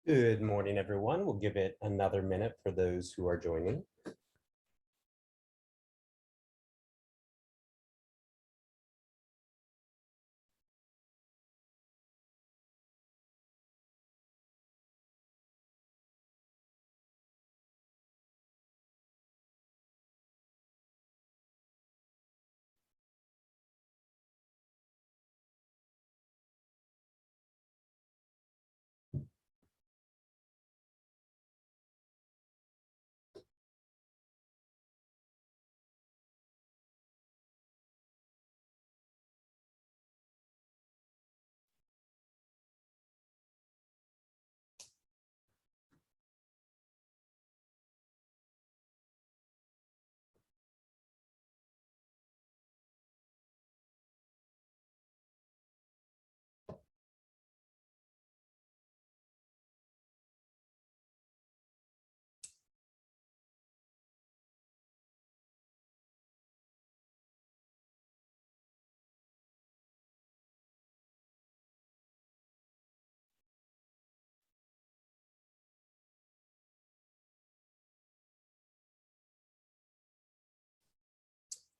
Good morning, everyone. We'll give it another minute for those who are joining.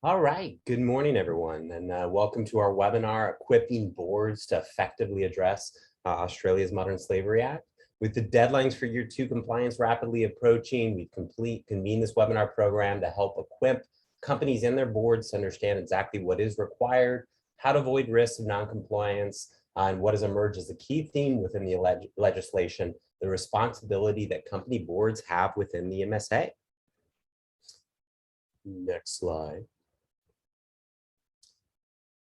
All right, good morning, everyone, and welcome to our webinar, Equipping Boards to Effectively Address Australia's Modern Slavery Act. With the deadlines for Year 2 compliance rapidly approaching, we've convened this webinar program to help equip companies and their boards to understand exactly what is required, how to avoid risks of non-compliance, and what has emerged as a key theme within the legislation, the responsibility that company boards have within the MSA. Next slide.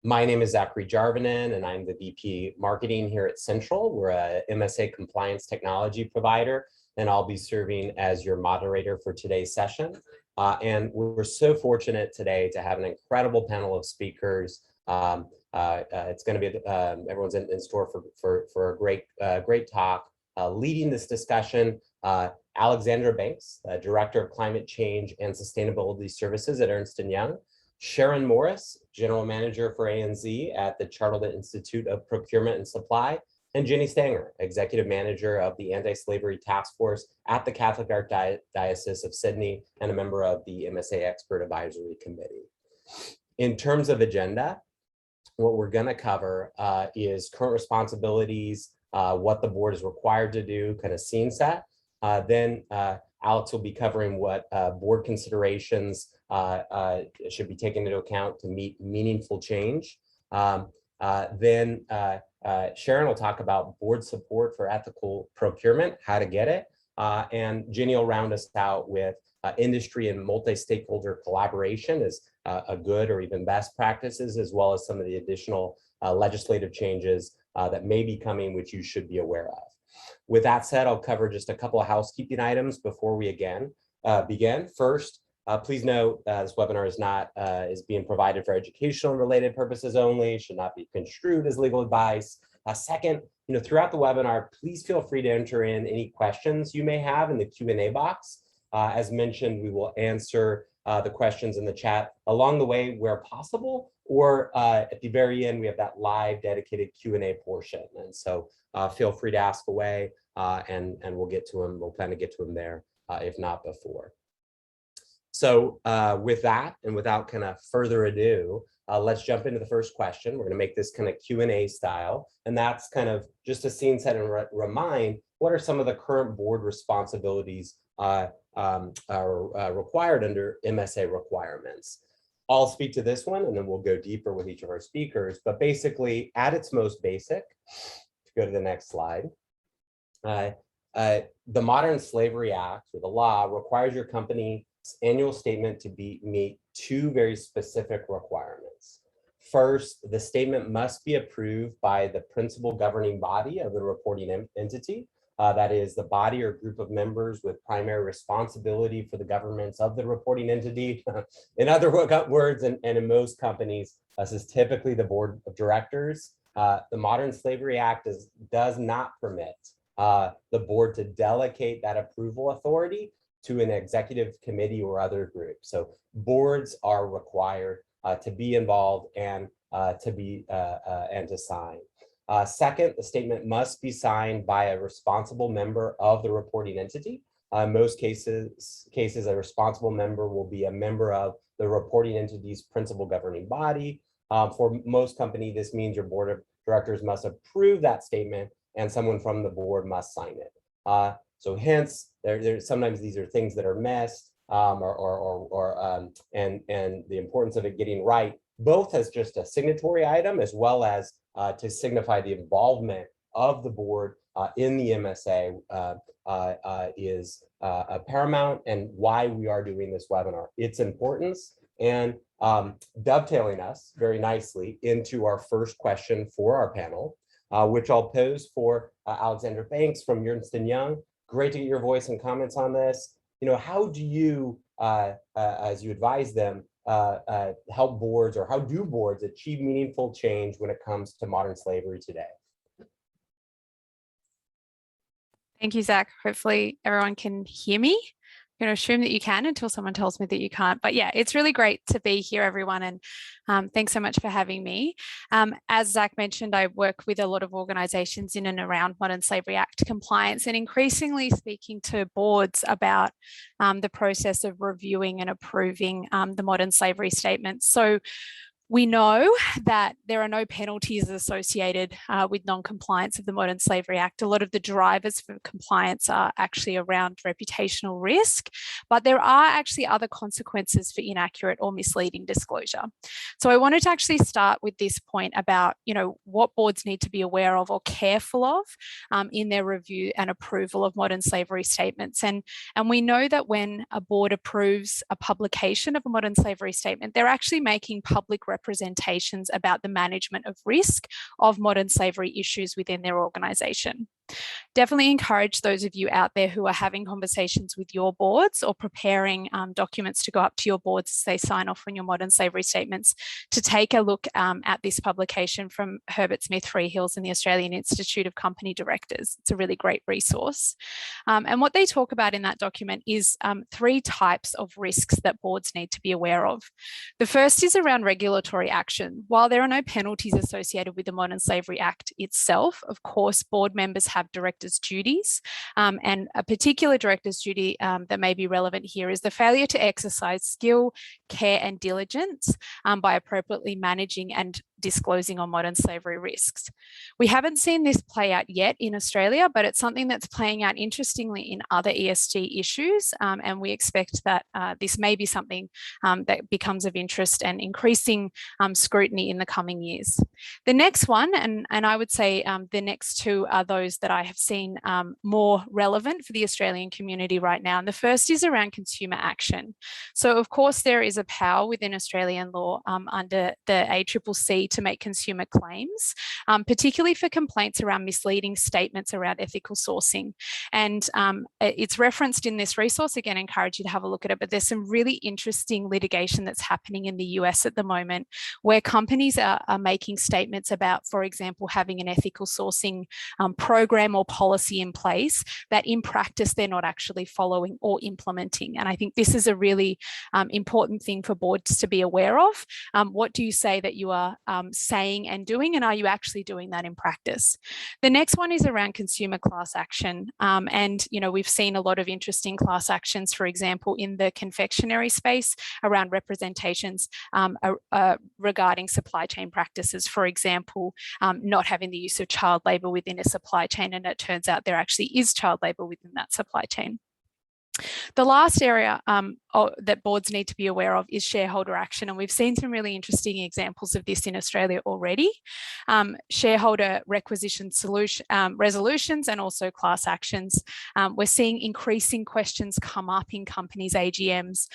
My name is Zachary Jarvinen, and I'm the VP Marketing here at Central. We're a MSA compliance technology provider, and I'll be serving as your moderator for today's session. And we're so fortunate today to have an incredible panel of speakers. It's going to be everyone's in store for a great talk. Leading this discussion, Alexandra Banks, Director of Climate Change and Sustainability Services at Ernst & Young. Sharon Morris, General Manager for ANZ at the Chartered Institute of Procurement and Supply, and Jenny Stanger, Executive Manager of the Anti-Slavery Taskforce at the Catholic Archdiocese of Sydney and a member of the MSA Expert Advisory Committee. In terms of agenda, what we're going to cover is current responsibilities, what the board is required to do, kind of scene set. Then Alex will be covering what board considerations should be taken into account to meet meaningful change. Then Sharon will talk about board support for ethical procurement, how to get it. And Jenny will round us out with industry and multi-stakeholder collaboration as a good or even best practices, as well as some of the additional legislative changes that may be coming, which you should be aware of. With that said, I'll cover just a couple of housekeeping items before we begin. First, please note this webinar is being provided for educational and related purposes only, should not be construed as legal advice. Second, throughout the webinar, please feel free to enter in any questions you may have in the Q&A box. As mentioned, we will answer the questions in the chat along the way where possible, or at the very end, we have that live dedicated Q&A portion. And so feel free to ask away and we'll get to them. We'll plan to get to them there, if not before. So with that, and without kind of further ado, let's jump into the first question. We're going to make this kind of Q&A style, and that's kind of just a scene set and remind what are some of the current board responsibilities are required under MSA requirements. I'll speak to this one, and then we'll go deeper with each of our speakers. But basically, at its most basic, if you go to the next slide, the Modern Slavery Act, or the law, requires your company's annual statement to meet two very specific requirements. First, the statement must be approved by the principal governing body of the reporting entity. That is the body or group of members with primary responsibility for the governance of the reporting entity. In other words, and in most companies, this is typically the board of directors. The Modern Slavery Act does not permit the board to delegate that approval authority to an executive committee or other group. So boards are required to be involved and to sign. Second, the statement must be signed by a responsible member of the reporting entity. In most cases, a responsible member will be a member of the reporting entity's principal governing body. For most companies, this means your board of directors must approve that statement and someone from the board must sign it. So hence, sometimes these are things that are missed, and the importance of it getting right, both as just a signatory item as well as to signify the involvement of the board in the MSA is paramount, and why we are doing this webinar, its importance, and dovetailing us very nicely into our first question for our panel, which I'll pose for Alexandra Banks from Ernst & Young. Great to get your voice and comments on this. How do you, as you advise them, help boards, or how do boards achieve meaningful change when it comes to modern slavery today? Thank you, Zach. Hopefully everyone can hear me. I'm going to assume that you can until someone tells me that you can't. But yeah, it's really great to be here, everyone. And thanks so much for having me. As Zach mentioned, I work with a lot of organisations in and around Modern Slavery Act compliance, and increasingly speaking to boards about the process of reviewing and approving the modern slavery statements. So we know that there are no penalties associated with non-compliance of the Modern Slavery Act. A lot of the drivers for compliance are actually around reputational risk, but there are actually other consequences for inaccurate or misleading disclosure. So I wanted to actually start with this point about, what boards need to be aware of or careful of in their review and approval of modern slavery statements. And we know that when a board approves a publication of a modern slavery statement, they're actually making public representations about the management of risk of modern slavery issues within their organisation. Definitely encourage those of you out there who are having conversations with your boards or preparing documents to go up to your boards as they sign off on your modern slavery statements to take a look at this publication from Herbert Smith Freehills and the Australian Institute of Company Directors. It's a really great resource. And what they talk about in that document is 3 types of risks that boards need to be aware of. The first is around regulatory action. While there are no penalties associated with the Modern Slavery Act itself, of course, board members have directors' duties, and a particular director's duty that may be relevant here is the failure to exercise skill, care and diligence by appropriately managing and disclosing on modern slavery risks. We haven't seen this play out yet in Australia, but it's something that's playing out interestingly in other ESG issues, and we expect that this may be something that becomes of interest and increasing scrutiny in the coming years. The next one, and I would say the next 2 are those that I have seen more relevant for the Australian community right now. And the first is around consumer action. So of course there is a power within Australian law under the ACCC to make consumer claims, particularly for complaints around misleading statements around ethical sourcing. And it's referenced in this resource. Again, I encourage you to have a look at it, but there's some really interesting litigation that's happening in the US at the moment where companies are making statements about, for example, having an ethical sourcing program or policy in place that in practice they're not actually following or implementing. And I think this is a really important thing for boards to be aware of. What do you say that you are saying and doing, and are you actually doing that in practice? The next one is around consumer class action. And we've seen a lot of interesting class actions, for example, in the confectionery space around representations regarding supply chain practices, for example, not having the use of child labour within a supply chain, and it turns out there actually is child labour within that supply chain. The last area that boards need to be aware of is shareholder action, and we've seen some really interesting examples of this in Australia already. Shareholder requisition resolutions and also class actions. We're seeing increasing questions come up in companies' AGMs,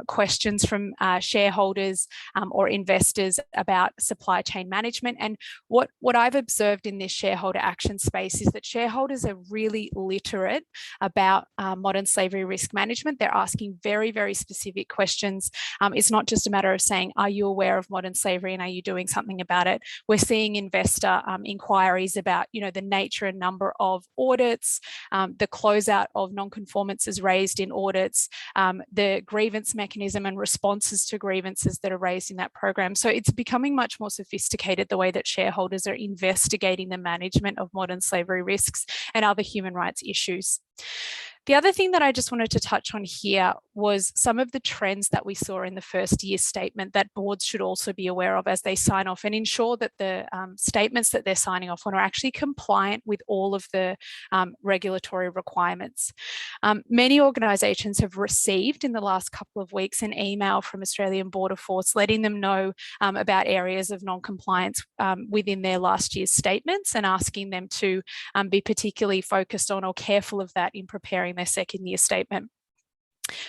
questions from shareholders or investors about supply chain management. And what I've observed in this shareholder action space is that shareholders are really literate about modern slavery risk management. They're asking very, very very specific questions. It's not just a matter of saying, are you aware of modern slavery and are you doing something about it? We're seeing investor inquiries about, the nature and number of audits, the closeout of non-conformances raised in audits, the grievance mechanism and responses to grievances that are raised in that program. So it's becoming much more sophisticated, the way that shareholders are investigating the management of modern slavery risks and other human rights issues. The other thing that I just wanted to touch on here was some of the trends that we saw in the first year statement that boards should also be aware of as they sign off and ensure that the statements that they're signing off on are actually compliant with all of the regulatory requirements. Many organisations have received in the last couple of weeks an email from Australian Border Force letting them know about areas of non-compliance within their last year's statements and asking them to be particularly focused on or careful of that in preparing their second year statement.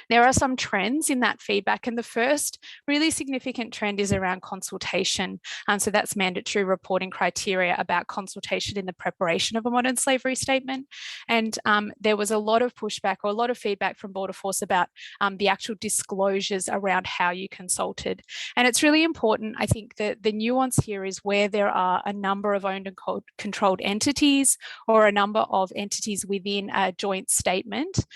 There are some trends in that feedback, and the first really significant trend is around consultation. So that's mandatory reporting criteria about consultation in the preparation of a modern slavery statement. And there was a lot of pushback or a lot of feedback from Border Force about the actual disclosures around how you consulted. And it's really important, I think, that the nuance here is where there are a number of owned and controlled entities or a number of entities within a joint statement,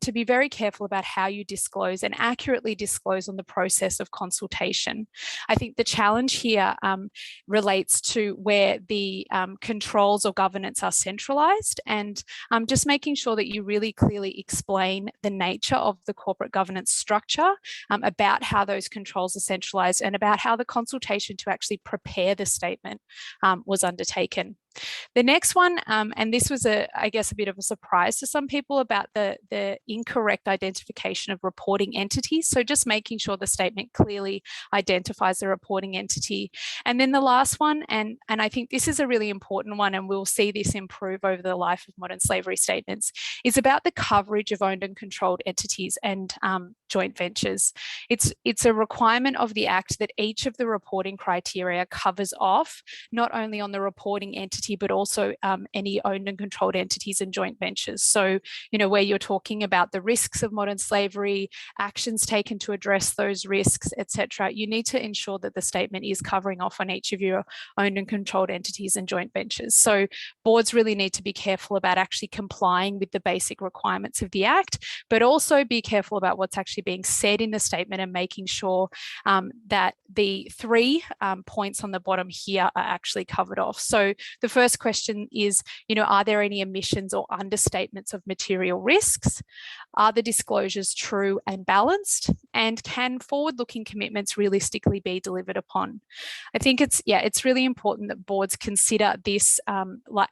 to be very careful about how you disclose and accurately disclose on the process of consultation. I think the challenge here relates to where the controls or governance are centralised, and just making sure that you really clearly explain the nature of the corporate governance structure, about how those controls are centralised and about how the consultation to actually prepare the statement was undertaken. The next one, and this was I guess a bit of a surprise to some people, about the incorrect identification of reporting entities. So just making sure the statement clearly identifies the reporting entity. And then the last one, and I think this is a really important one, and we'll see this improve over the life of modern slavery statements, is about the coverage of owned and controlled entities and joint ventures. It's a requirement of the Act that each of the reporting criteria covers off, not only on the reporting entity, but also any owned and controlled entities and joint ventures. So, where you're talking about the risks of modern slavery, actions taken to address those risks, etc., you need to ensure that the statement is covering off on each of your owned and controlled entities and joint ventures. So boards really need to be careful about actually complying with the basic requirements of the Act, but also be careful about what's actually being said in the statement and making sure that the three points on the bottom here are actually covered off. So the first question is, are there any omissions or understatements of material risks? Are the disclosures true and balanced? And can forward-looking commitments realistically be delivered upon? I think it's really important that boards consider this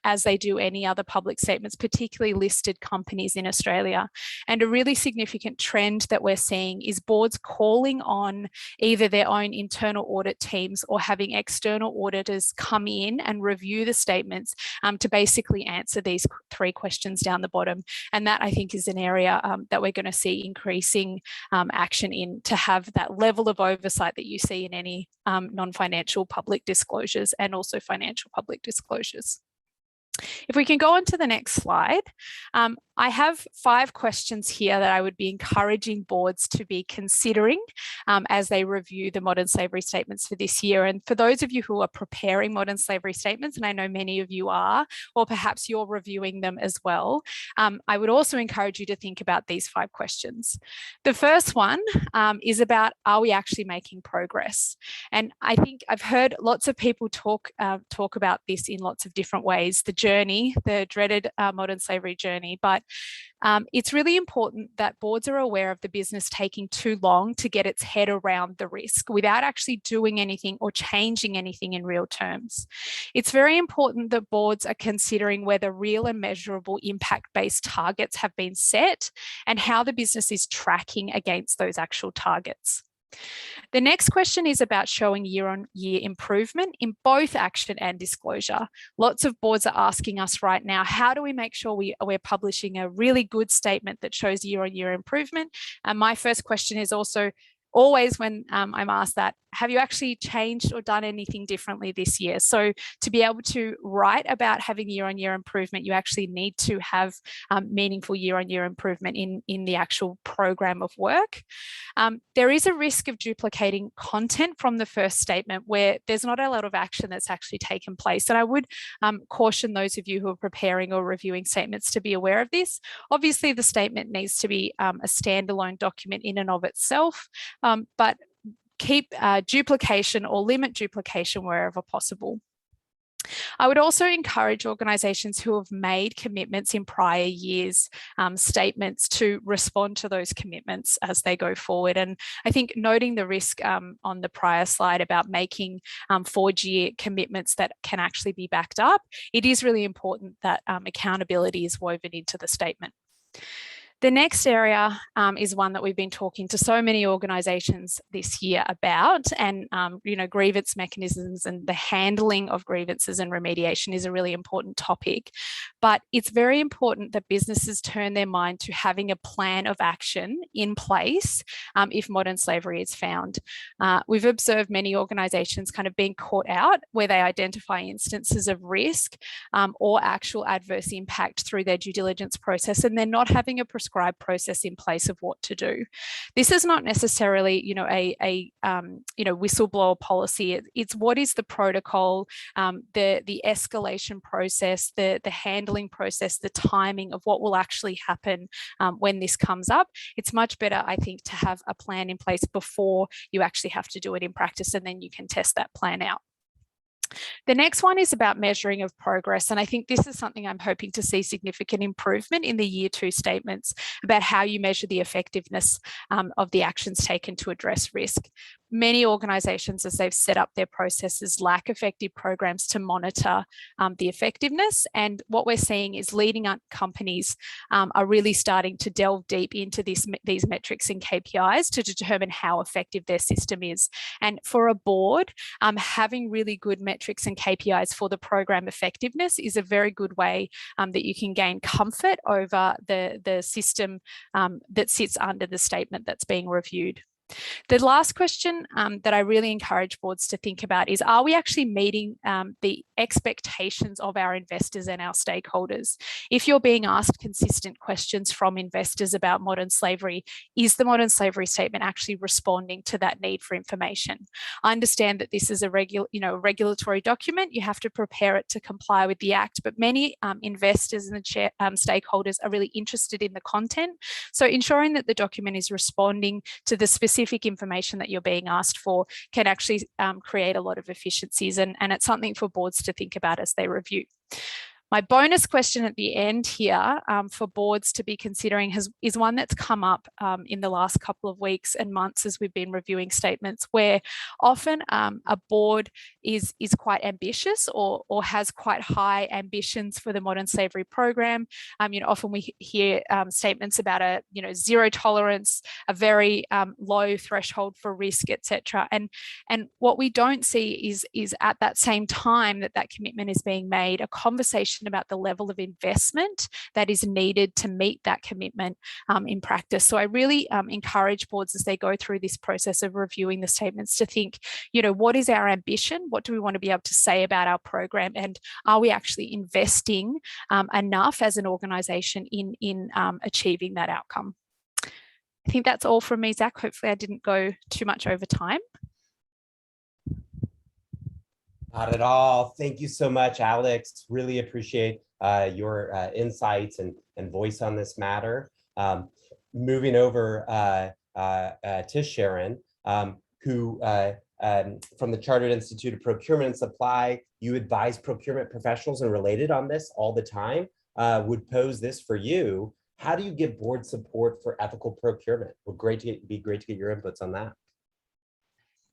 as they do any other public statements, particularly listed companies in Australia. And a really significant trend that we're seeing is boards calling on either their own internal audit teams or having external auditors come in and review the statements to basically answer these three questions down the bottom. And that, I think, is an area that we're going to see increasing action in, to have that level of oversight that you see in any non-financial public disclosures and also financial public disclosures. If we can go on to the next slide, I have 5 questions here that I would be encouraging boards to be considering as they review the modern slavery statements for this year. And for those of you who are preparing modern slavery statements, and I know many of you are, or perhaps you're reviewing them as well, I would also encourage you to think about these 5 questions. The first one is about, are we actually making progress? And I think I've heard lots of people talk about this in lots of different ways, the journey, the dreaded modern slavery journey, but it's really important that boards are aware of the business taking too long to get its head around the risk without actually doing anything or changing anything in real terms. It's very important that boards are considering whether real and measurable impact-based targets have been set and how the business is tracking against those actual targets. The next question is about showing year-on-year improvement in both action and disclosure. Lots of boards are asking us right now, how do we make sure we're publishing a really good statement that shows year-on-year improvement? And my first question is also always when I'm asked that, have you actually changed or done anything differently this year? So to be able to write about having year-on-year improvement, you actually need to have meaningful year-on-year improvement in the actual program of work. There is a risk of duplicating content from the first statement where there's not a lot of action that's actually taken place. And I would caution those of you who are preparing or reviewing statements to be aware of this. Obviously, the statement needs to be a standalone document in and of itself, but keep duplication or limit duplication wherever possible. I would also encourage organisations who have made commitments in prior years' statements to respond to those commitments as they go forward. And I think noting the risk on the prior slide about making forward-year commitments that can actually be backed up, it is really important that accountability is woven into the statement. The next area is one that we've been talking to so many organisations this year about, and grievance mechanisms and the handling of grievances and remediation is a really important topic. But it's very important that businesses turn their mind to having a plan of action in place if modern slavery is found. We've observed many organisations kind of being caught out where they identify instances of risk or actual adverse impact through their due diligence process, and they're not having a prescribed process in place of what to do. This is not necessarily, a whistleblower policy. It's what is the protocol, the escalation process, the handling process, the timing of what will actually happen when this comes up. It's much better, I think, to have a plan in place before you actually have to do it in practice, and then you can test that plan out. The next one is about measuring of progress. And I think this is something I'm hoping to see significant improvement in the year 2 statements about how you measure the effectiveness of the actions taken to address risk. Many organisations, as they've set up their processes, lack effective programs to monitor the effectiveness. And what we're seeing is leading up companies are really starting to delve deep into these metrics and KPIs to determine how effective their system is. And for a board, having really good metrics and KPIs for the program effectiveness is a very good way that you can gain comfort over the system that sits under the statement that's being reviewed. The last question that I really encourage boards to think about is, are we actually meeting the expectations of our investors and our stakeholders? If you're being asked consistent questions from investors about modern slavery, is the modern slavery statement actually responding to that need for information? I understand that this is a regulatory document. You have to prepare it to comply with the Act, but many investors and stakeholders are really interested in the content. So ensuring that the document is responding to the specific information that you're being asked for can actually create a lot of efficiencies, and it's something for boards to think about as they review. My bonus question at the end here for boards to be considering is one that's come up in the last couple of weeks and months as we've been reviewing statements, where often a board is quite ambitious or has quite high ambitions for the modern slavery program. Often we hear statements about a zero tolerance, a very low threshold for risk, etc. And what we don't see is at that same time that commitment is being made, a conversation about the level of investment that is needed to meet that commitment in practice. So I really encourage boards as they go through this process of reviewing the statements to think, what is our ambition? What do we want to be able to say about our program? And are we actually investing enough as an organisation in achieving that outcome? I think that's all from me, Zach. Hopefully I didn't go too much over time. Not at all. Thank you so much, Alex. Really appreciate your insights and voice on this matter. Moving over to Sharon, who from the Chartered Institute of Procurement and Supply, you advise procurement professionals and related on this all the time, would pose this for you. How do you give board support for ethical procurement? Would be great to get your inputs on that.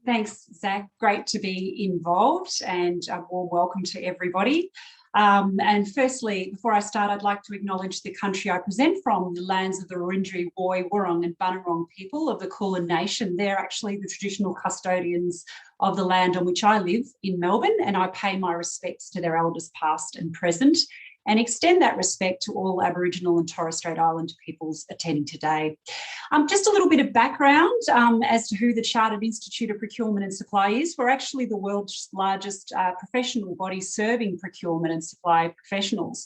Thanks, Zach. Great to be involved, and a warm welcome to everybody. And firstly, before I start, I'd like to acknowledge the country I present from, the lands of the Wurundjeri Woi Wurrung and Bunurong people of the Kulin Nation. They're actually the traditional custodians of the land on which I live in Melbourne, and I pay my respects to their elders past and present. and extend that respect to all Aboriginal and Torres Strait Islander peoples attending today. Just a little bit of background as to who the Chartered Institute of Procurement and Supply is. We're actually the world's largest professional body serving procurement and supply professionals.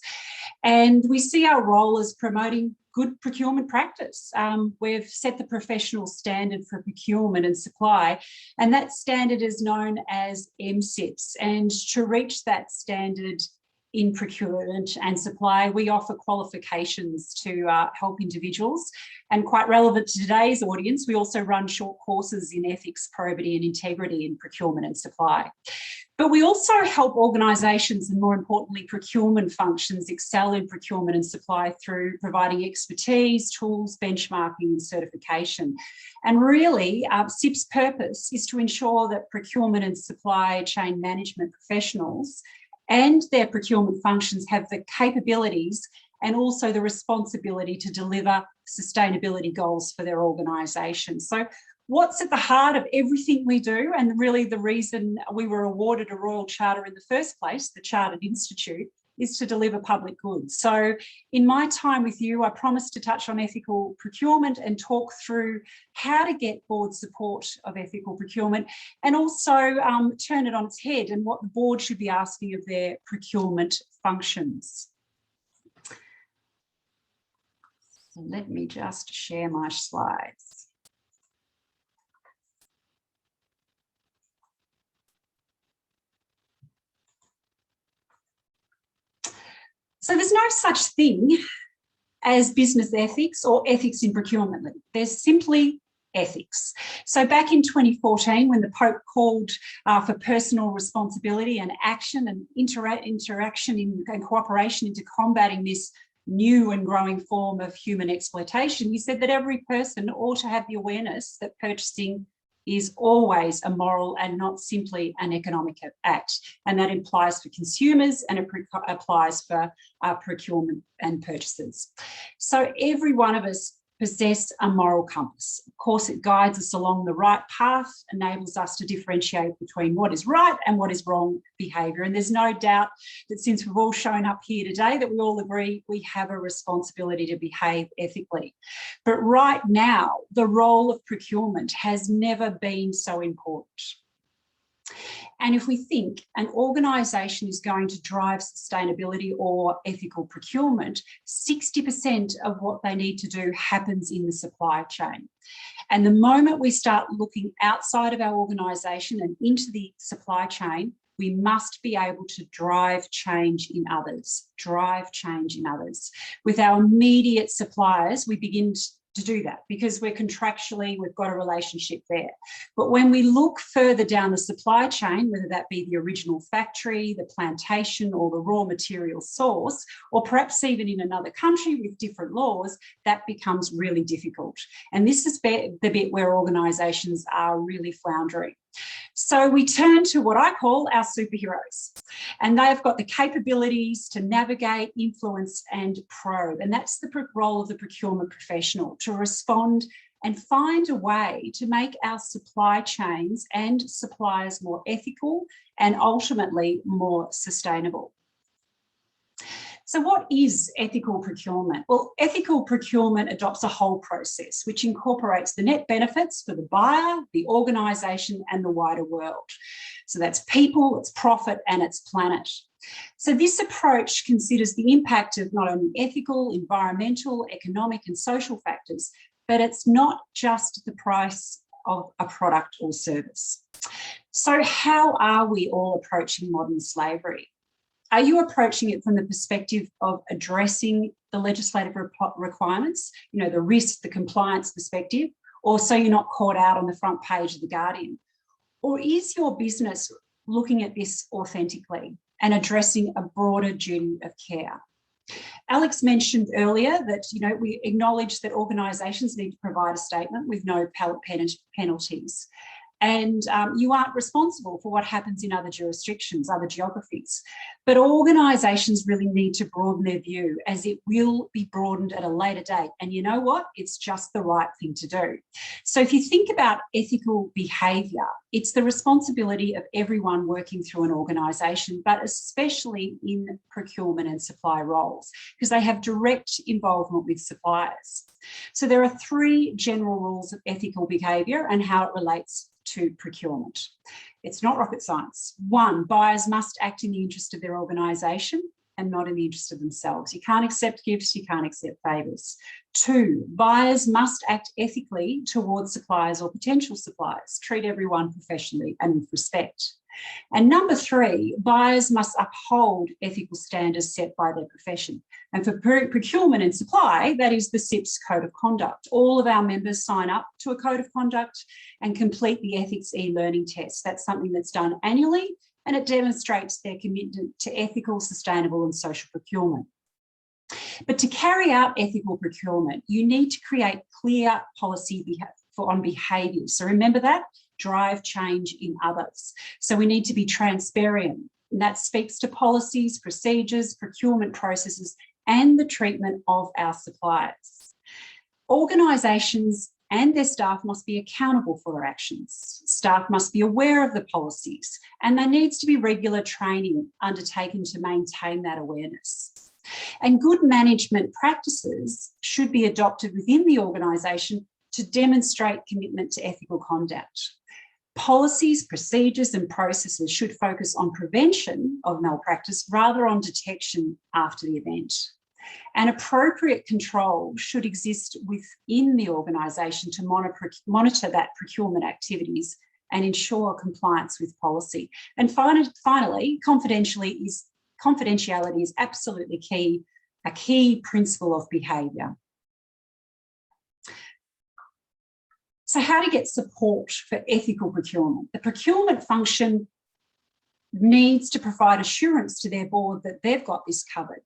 And we see our role as promoting good procurement practice. We've set the professional standard for procurement and supply, and that standard is known as MCIPS. And to reach that standard in procurement and supply, we offer qualifications to help individuals. And quite relevant to today's audience, we also run short courses in ethics, probity and integrity in procurement and supply. But we also help organisations and, more importantly, procurement functions excel in procurement and supply through providing expertise, tools, benchmarking and certification. And really, CIP's purpose is to ensure that procurement and supply chain management professionals and their procurement functions have the capabilities and also the responsibility to deliver sustainability goals for their organisation. So what's at the heart of everything we do, and really the reason we were awarded a Royal Charter in the first place, the Chartered Institute, is to deliver public goods. So in my time with you, I promised to touch on ethical procurement and talk through how to get board support of ethical procurement, and also turn it on its head and what the board should be asking of their procurement functions. So let me just share my slides. So there's no such thing as business ethics or ethics in procurement. There's simply ethics. So back in 2014, when the Pope called for personal responsibility and action and interaction and cooperation into combating this new and growing form of human exploitation, he said that every person ought to have the awareness that purchasing is always a moral and not simply an economic act. And that applies for consumers and it applies for procurement and purchases. So every one of us possess a moral compass. Of course, it guides us along the right path, enables us to differentiate between what is right and what is wrong behaviour. And there's no doubt that since we've all shown up here today, that we all agree we have a responsibility to behave ethically. But right now, the role of procurement has never been so important. And if we think an organisation is going to drive sustainability or ethical procurement, 60% of what they need to do happens in the supply chain. And the moment we start looking outside of our organisation and into the supply chain, we must be able to drive change in others, With our immediate suppliers, we begin to do that because we've got a relationship there. But when we look further down the supply chain, whether that be the original factory, the plantation or the raw material source, or perhaps even in another country with different laws, that becomes really difficult. And this is the bit where organisations are really floundering. So we turn to what I call our superheroes, and they've got the capabilities to navigate, influence and probe. And that's the role of the procurement professional, to respond and find a way to make our supply chains and suppliers more ethical and ultimately more sustainable. So what is ethical procurement? Well, ethical procurement adopts a whole process which incorporates the net benefits for the buyer, the organisation and the wider world. So that's people, it's profit and it's planet. So this approach considers the impact of not only ethical, environmental, economic and social factors, but it's not just the price of a product or service. So how are we all approaching modern slavery? Are you approaching it from the perspective of addressing the legislative requirements, the risk, the compliance perspective, or so you're not caught out on the front page of The Guardian? Or is your business looking at this authentically and addressing a broader duty of care? Alex mentioned earlier that, we acknowledge that organisations need to provide a statement with no penalties. And you aren't responsible for what happens in other jurisdictions, other geographies. But organisations really need to broaden their view, as it will be broadened at a later date. And you know what? It's just the right thing to do. So if you think about ethical behaviour, It's the responsibility of everyone working through an organisation, but especially in procurement and supply roles, because they have direct involvement with suppliers. So there are 3 general rules of ethical behaviour and how it relates to procurement. It's not rocket science. 1, buyers must act in the interest of their organisation and not in the interest of themselves. You can't accept gifts, you can't accept favours. 2, buyers must act ethically towards suppliers or potential suppliers. Treat everyone professionally and with respect. And number 3, buyers must uphold ethical standards set by their profession. And for procurement and supply, that is the CIPS Code of Conduct. All of our members sign up to a Code of Conduct and complete the ethics e-learning test. That's something that's done annually, and it demonstrates their commitment to ethical, sustainable and social procurement. But to carry out ethical procurement, you need to create clear policy on behaviours. So remember that, drive change in others. So we need to be transparent, and that speaks to policies, procedures, procurement processes and the treatment of our suppliers. Organisations and their staff must be accountable for their actions. Staff must be aware of the policies, and there needs to be regular training undertaken to maintain that awareness. And good management practices should be adopted within the organisation to demonstrate commitment to ethical conduct. Policies, procedures and processes should focus on prevention of malpractice rather on detection after the event. And appropriate control should exist within the organisation to monitor that procurement activities and ensure compliance with policy. And finally, confidentiality is absolutely key, a key principle of behaviour. So how to get support for ethical procurement? The procurement function needs to provide assurance to their board that they've got this covered.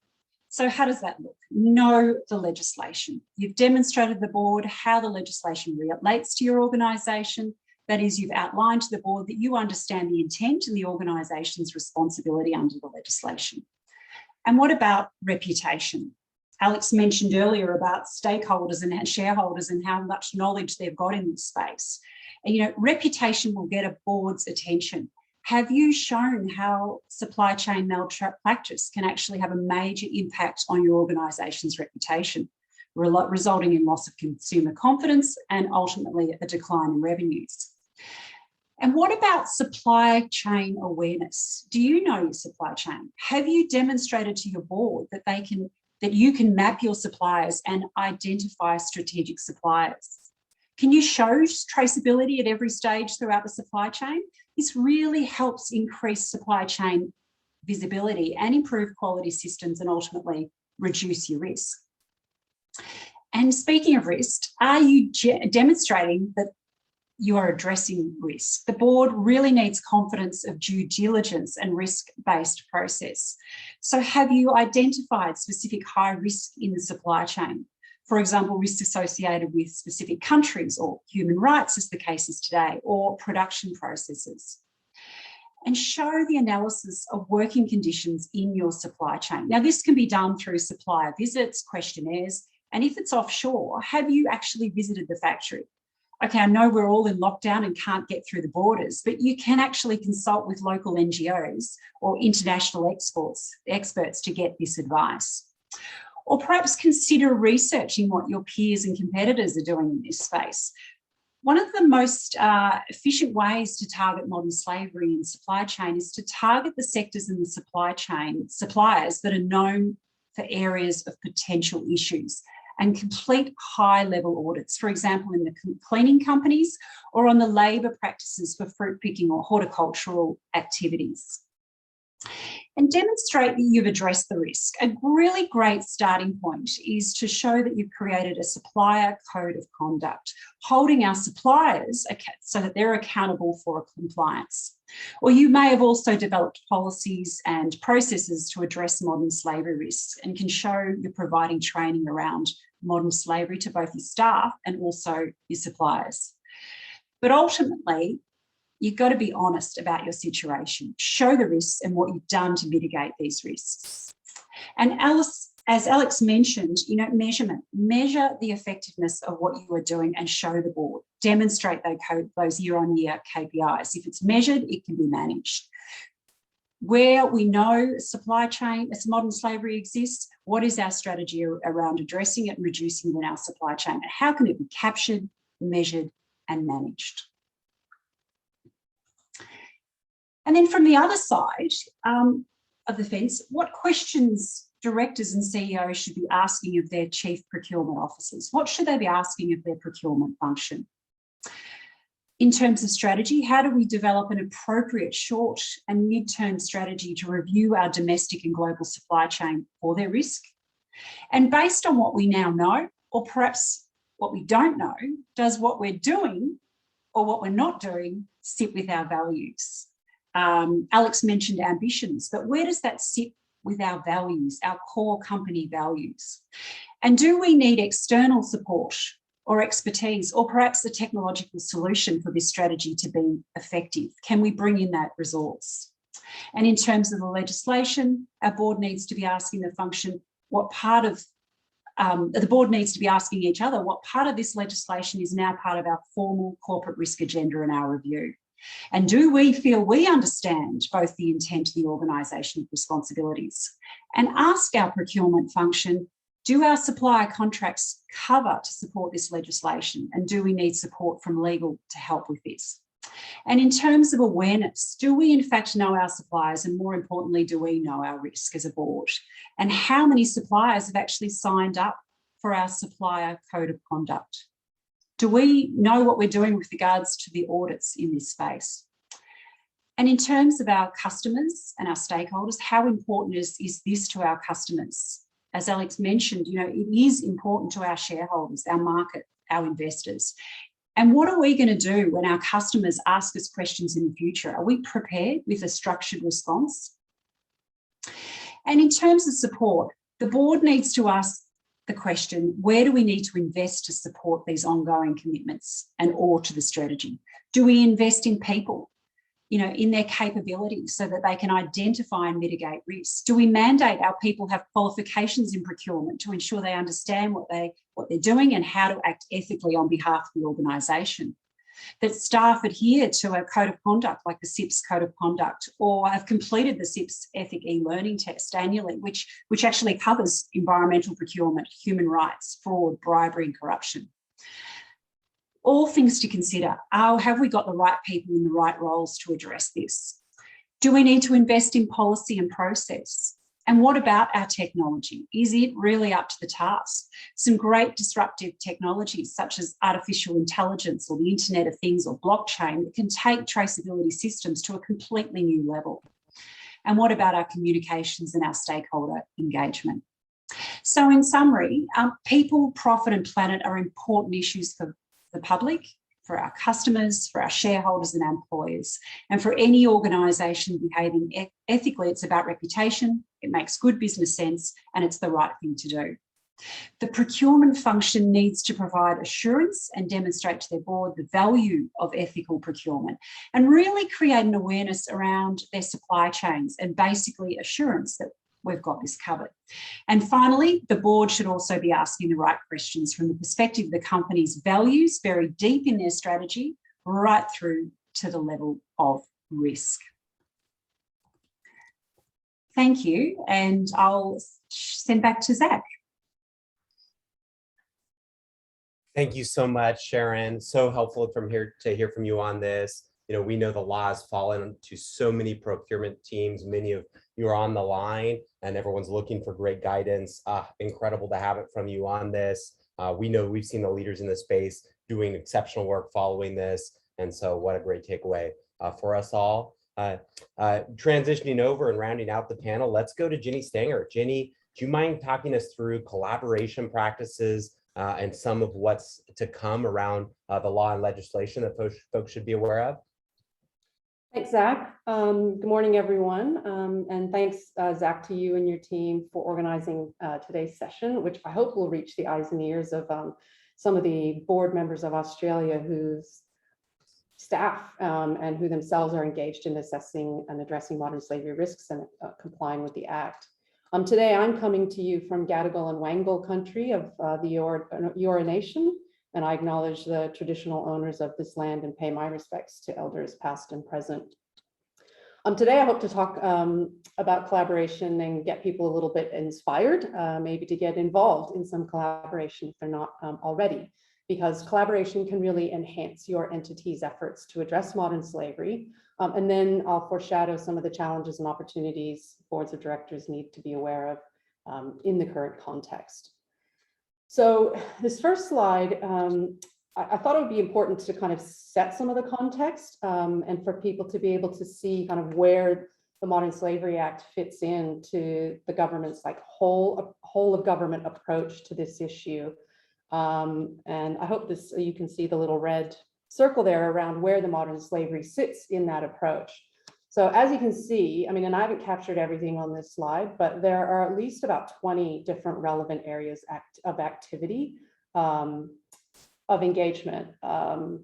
So how does that look? Know the legislation. You've demonstrated to the board how the legislation relates to your organisation. That is, you've outlined to the board that you understand the intent and the organisation's responsibility under the legislation. And what about reputation? Alex mentioned earlier about stakeholders and shareholders and how much knowledge they've got in this space. And, you know, reputation will get a board's attention. Have you shown how supply chain malpractice can actually have a major impact on your organisation's reputation, resulting in loss of consumer confidence and ultimately a decline in revenues? And what about supply chain awareness? Do you know your supply chain? Have you demonstrated to your board that you can map your suppliers and identify strategic suppliers? Can you show traceability at every stage throughout the supply chain? This really helps increase supply chain visibility and improve quality systems and ultimately reduce your risk. And speaking of risk, are you demonstrating that you are addressing risk? The board really needs confidence of due diligence and risk-based process. So have you identified specific high risk in the supply chain? For example, risks associated with specific countries or human rights, as the case is today, or production processes. And show the analysis of working conditions in your supply chain. Now, this can be done through supplier visits, questionnaires, and if it's offshore, have you actually visited the factory? Okay, I know we're all in lockdown and can't get through the borders, but you can actually consult with local NGOs or international experts to get this advice. Or perhaps consider researching what your peers and competitors are doing in this space. One of the most efficient ways to target modern slavery in supply chain is to target the sectors in the supply chain, suppliers that are known for areas of potential issues, and complete high-level audits, for example, in the cleaning companies or on the labour practices for fruit picking or horticultural activities. And demonstrate that you've addressed the risk. A really great starting point is to show that you've created a supplier code of conduct, holding our suppliers so that they're accountable for compliance. Or you may have also developed policies and processes to address modern slavery risks and can show you're providing training around modern slavery to both your staff and also your suppliers. But ultimately, you've got to be honest about your situation, show the risks and what you've done to mitigate these risks. And As Alex mentioned, measurement, measure the effectiveness of what you are doing and show the board, demonstrate those year-on-year KPIs. If it's measured, it can be managed. Where we know supply chain, as modern slavery exists, what is our strategy around addressing it and reducing it in our supply chain? And how can it be captured, measured, and managed? And then from the other side of the fence, what questions directors and CEOs should be asking of their chief procurement officers? What should they be asking of their procurement function? In terms of strategy, how do we develop an appropriate short and mid-term strategy to review our domestic and global supply chain for their risk? And based on what we now know, or perhaps what we don't know, does what we're doing or what we're not doing sit with our values? Alex mentioned ambitions, but where does that sit with our values, our core company values? And do we need external support or expertise, or perhaps a technological solution for this strategy to be effective? Can we bring in that resource? And in terms of the legislation, our board needs to be asking the function, the board needs to be asking each other, what part of this legislation is now part of our formal corporate risk agenda and our review? And do we feel we understand both the intent of the organisation responsibilities? And ask our procurement function, do our supplier contracts cover to support this legislation? And do we need support from legal to help with this? And in terms of awareness, do we in fact know our suppliers? And more importantly, do we know our risk as a board? And how many suppliers have actually signed up for our supplier code of conduct? Do we know what we're doing with regards to the audits in this space? And in terms of our customers and our stakeholders, how important is this to our customers? As Alex mentioned, it is important to our shareholders, our market, our investors. And what are we going to do when our customers ask us questions in the future? Are we prepared with a structured response? And in terms of support, the board needs to ask the question, where do we need to invest to support these ongoing commitments or to the strategy? Do we invest in people, in their capabilities so that they can identify and mitigate risks? Do we mandate our people have qualifications in procurement to ensure they understand what they're doing and how to act ethically on behalf of the organisation? That staff adhere to a code of conduct like the CIPS code of conduct, or have completed the CIPS ethic e-learning test annually, which actually covers environmental procurement, human rights, fraud, bribery and corruption. All things to consider. Have we got the right people in the right roles to address this? Do we need to invest in policy and process? And what about our technology? Is it really up to the task? Some great disruptive technologies such as artificial intelligence or the Internet of Things or blockchain that can take traceability systems to a completely new level. And what about our communications and our stakeholder engagement? So in summary, people, profit and planet are important issues for the public, for our customers, for our shareholders and our employers. And for any organisation behaving ethically, it's about reputation, it makes good business sense, and it's the right thing to do. The procurement function needs to provide assurance and demonstrate to their board the value of ethical procurement and really create an awareness around their supply chains and basically assurance that we've got this covered. And finally, the board should also be asking the right questions from the perspective of the company's values, very deep in their strategy, right through to the level of risk. Thank you, and I'll send back to Zach. Thank you so much, Sharon. So helpful to hear from you on this. We know the law has fallen to so many procurement teams. Many of you are on the line and everyone's looking for great guidance. Incredible to have it from you on this. We know we've seen the leaders in this space doing exceptional work following this. And so what a great takeaway for us all. Transitioning over and rounding out the panel, let's go to Jenny Stanger. Jenny, do you mind talking us through collaboration practices and some of what's to come around the law and legislation that folks should be aware of? Thanks, Zach. Good morning, everyone. And thanks, Zach, to you and your team for organizing today's session, which I hope will reach the eyes and ears of some of the board members of Australia whose staff and who themselves are engaged in assessing and addressing modern slavery risks and complying with the Act. Today, I'm coming to you from Gadigal and Wangal country of the Eora Nation, and I acknowledge the traditional owners of this land and pay my respects to elders past and present. Today, I hope to talk about collaboration and get people a little bit inspired, maybe to get involved in some collaboration if they're not already, because collaboration can really enhance your entity's efforts to address modern slavery. And then I'll foreshadow some of the challenges and opportunities boards of directors need to be aware of in the current context. So this first slide, I thought it would be important to kind of set some of the context and for people to be able to see kind of where the Modern Slavery Act fits into the government's like whole of government approach to this issue. And I hope you can see the little red circle there around where the modern slavery sits in that approach. So as you can see, I mean, and I haven't captured everything on this slide, but there are at least about 20 different relevant areas of activity, of engagement, kind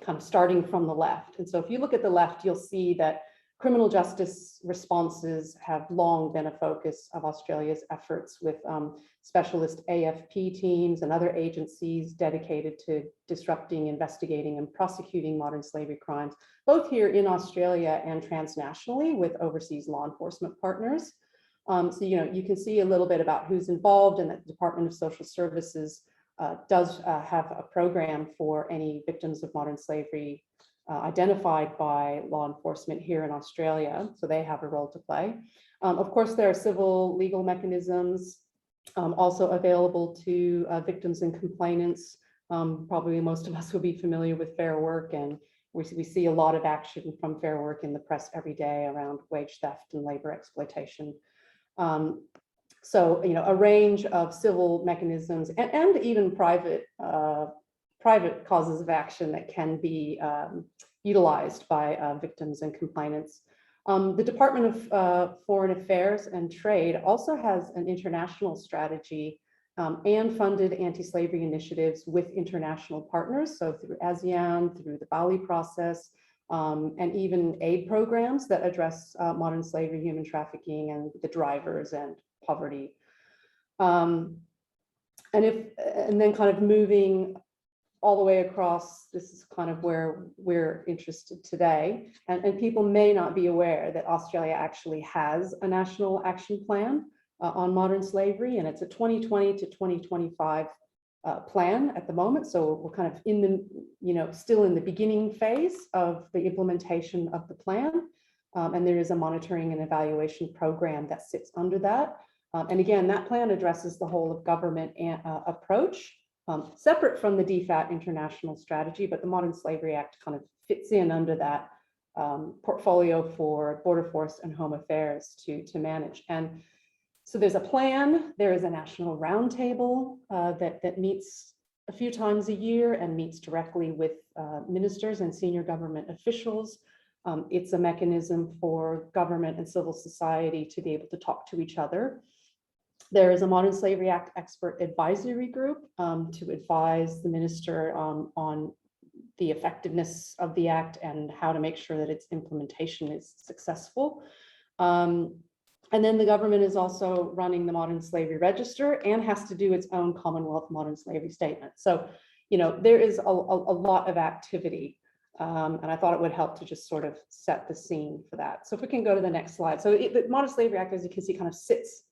of starting from the left. And so if you look at the left, you'll see that criminal justice responses have long been a focus of Australia's efforts with specialist AFP teams and other agencies dedicated to disrupting, investigating, and prosecuting modern slavery crimes, both here in Australia and transnationally with overseas law enforcement partners. So, you can see a little bit about who's involved, and that the Department of Social Services does have a program for any victims of modern slavery identified by law enforcement here in Australia, so they have a role to play. Of course, there are civil legal mechanisms also available to victims and complainants. Probably most of us will be familiar with Fair Work, and we see a lot of action from Fair Work in the press every day around wage theft and labor exploitation. So, a range of civil mechanisms and even private causes of action that can be utilized by victims and complainants. The Department of Foreign Affairs and Trade also has an international strategy and funded anti-slavery initiatives with international partners. So through ASEAN, through the Bali process, and even aid programs that address modern slavery, human trafficking, and the drivers and poverty. And then kind of moving all the way across, this is kind of where we're interested today. And people may not be aware that Australia actually has a national action plan on modern slavery, and it's a 2020 to 2025 plan at the moment. So we're kind of in the, still in the beginning phase of the implementation of the plan. And there is a monitoring and evaluation program that sits under that. And again, that plan addresses the whole of government approach, separate from the DFAT international strategy, but the Modern Slavery Act kind of fits in under that portfolio for Border Force and Home Affairs to manage. And so there's a plan, there is a national roundtable that meets a few times a year and meets directly with ministers and senior government officials. It's a mechanism for government and civil society to be able to talk to each other. There is a Modern Slavery Act expert advisory group to advise the minister on the effectiveness of the act and how to make sure that its implementation is successful. And then the government is also running the Modern Slavery Register and has to do its own Commonwealth Modern Slavery Statement. So, there is a lot of activity. And I thought it would help to just sort of set the scene for that. So if we can go to the next slide. So the Modern Slavery Act, as you can see, kind of sits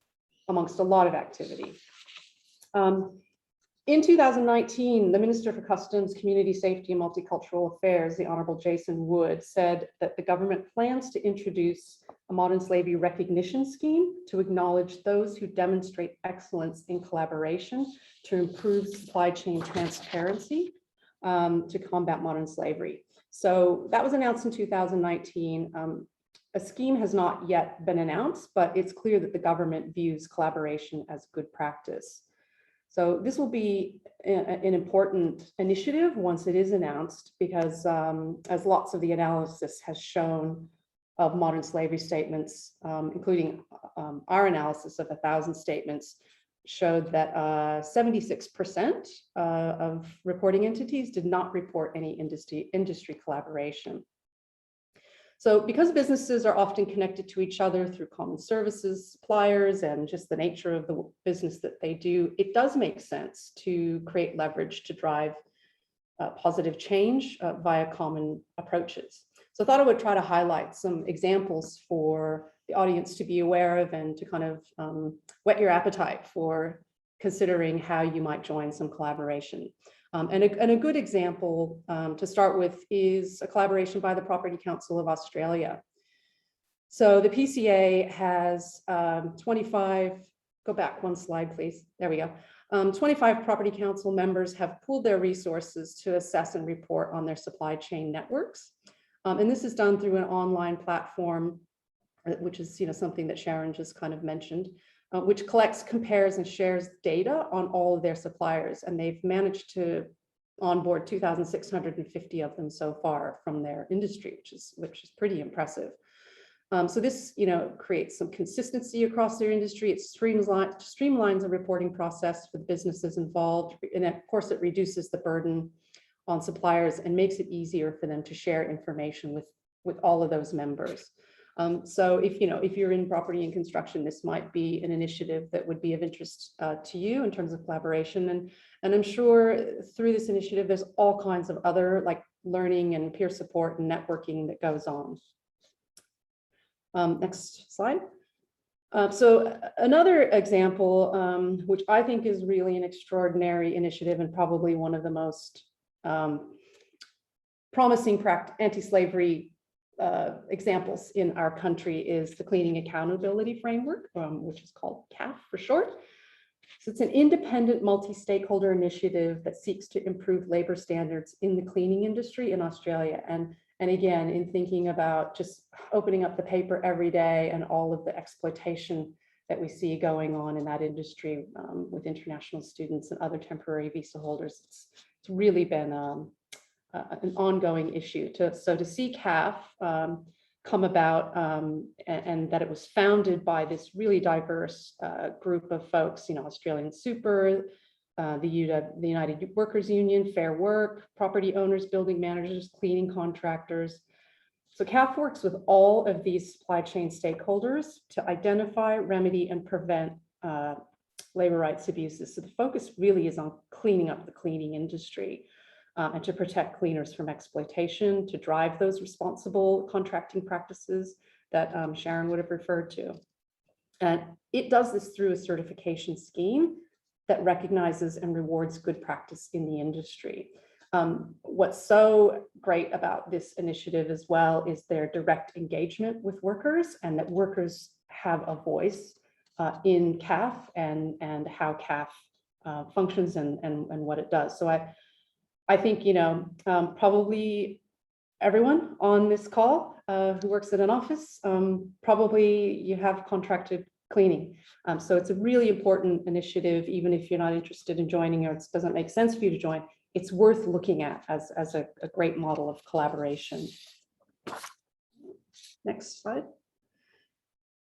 amongst a lot of activity. In 2019, the Minister for Customs, Community Safety and Multicultural Affairs, the Honourable Jason Wood, said that the government plans to introduce a modern slavery recognition scheme to acknowledge those who demonstrate excellence in collaboration to improve supply chain transparency to combat modern slavery. So that was announced in 2019. A scheme has not yet been announced, but it's clear that the government views collaboration as good practice. So this will be an important initiative once it is announced, because as lots of the analysis has shown of modern slavery statements, including our analysis of 1,000 statements, showed that 76% of reporting entities did not report any industry collaboration. So because businesses are often connected to each other through common services, suppliers, and just the nature of the business that they do, it does make sense to create leverage to drive positive change via common approaches. So I thought I would try to highlight some examples for the audience to be aware of and to kind of whet your appetite for considering how you might join some collaboration. And a good example to start with is a collaboration by the Property Council of Australia. So the PCA has 25, go back one slide, please. There we go. 25 Property Council members have pooled their resources to assess and report on their supply chain networks. And this is done through an online platform, which is something that Sharon just kind of mentioned, which collects, compares, and shares data on all of their suppliers. And they've managed to onboard 2,650 of them so far from their industry, which is pretty impressive. So this, creates some consistency across their industry. It streamlines the reporting process for the businesses involved. And of course, it reduces the burden on suppliers and makes it easier for them to share information with all of those members. So if you're in property and construction, this might be an initiative that would be of interest to you in terms of collaboration. And I'm sure through this initiative, there's all kinds of other like learning and peer support and networking that goes on. Next slide. So another example, which I think is really an extraordinary initiative and probably one of the most promising anti-slavery examples in our country, is the Cleaning Accountability Framework, which is called CAF for short. So it's an independent multi-stakeholder initiative that seeks to improve labor standards in the cleaning industry in Australia. And again, in thinking about just opening up the paper every day and all of the exploitation that we see going on in that industry with international students and other temporary visa holders, it's really been an ongoing issue. So to see CAF come about and that it was founded by this really diverse group of folks, Australian Super, the United Workers Union, Fair Work, property owners, building managers, cleaning contractors. So CAF works with all of these supply chain stakeholders to identify, remedy, and prevent labor rights abuses. So the focus really is on cleaning up the cleaning industry and to protect cleaners from exploitation, to drive those responsible contracting practices that Sharon would have referred to. And it does this through a certification scheme that recognizes and rewards good practice in the industry. What's so great about this initiative as well is their direct engagement with workers, and that workers have a voice in CAF and how CAF functions and what it does. So I think, probably everyone on this call who works at an office, probably you have contracted cleaning. So it's a really important initiative, even if you're not interested in joining or it doesn't make sense for you to join, it's worth looking at as a great model of collaboration. Next slide.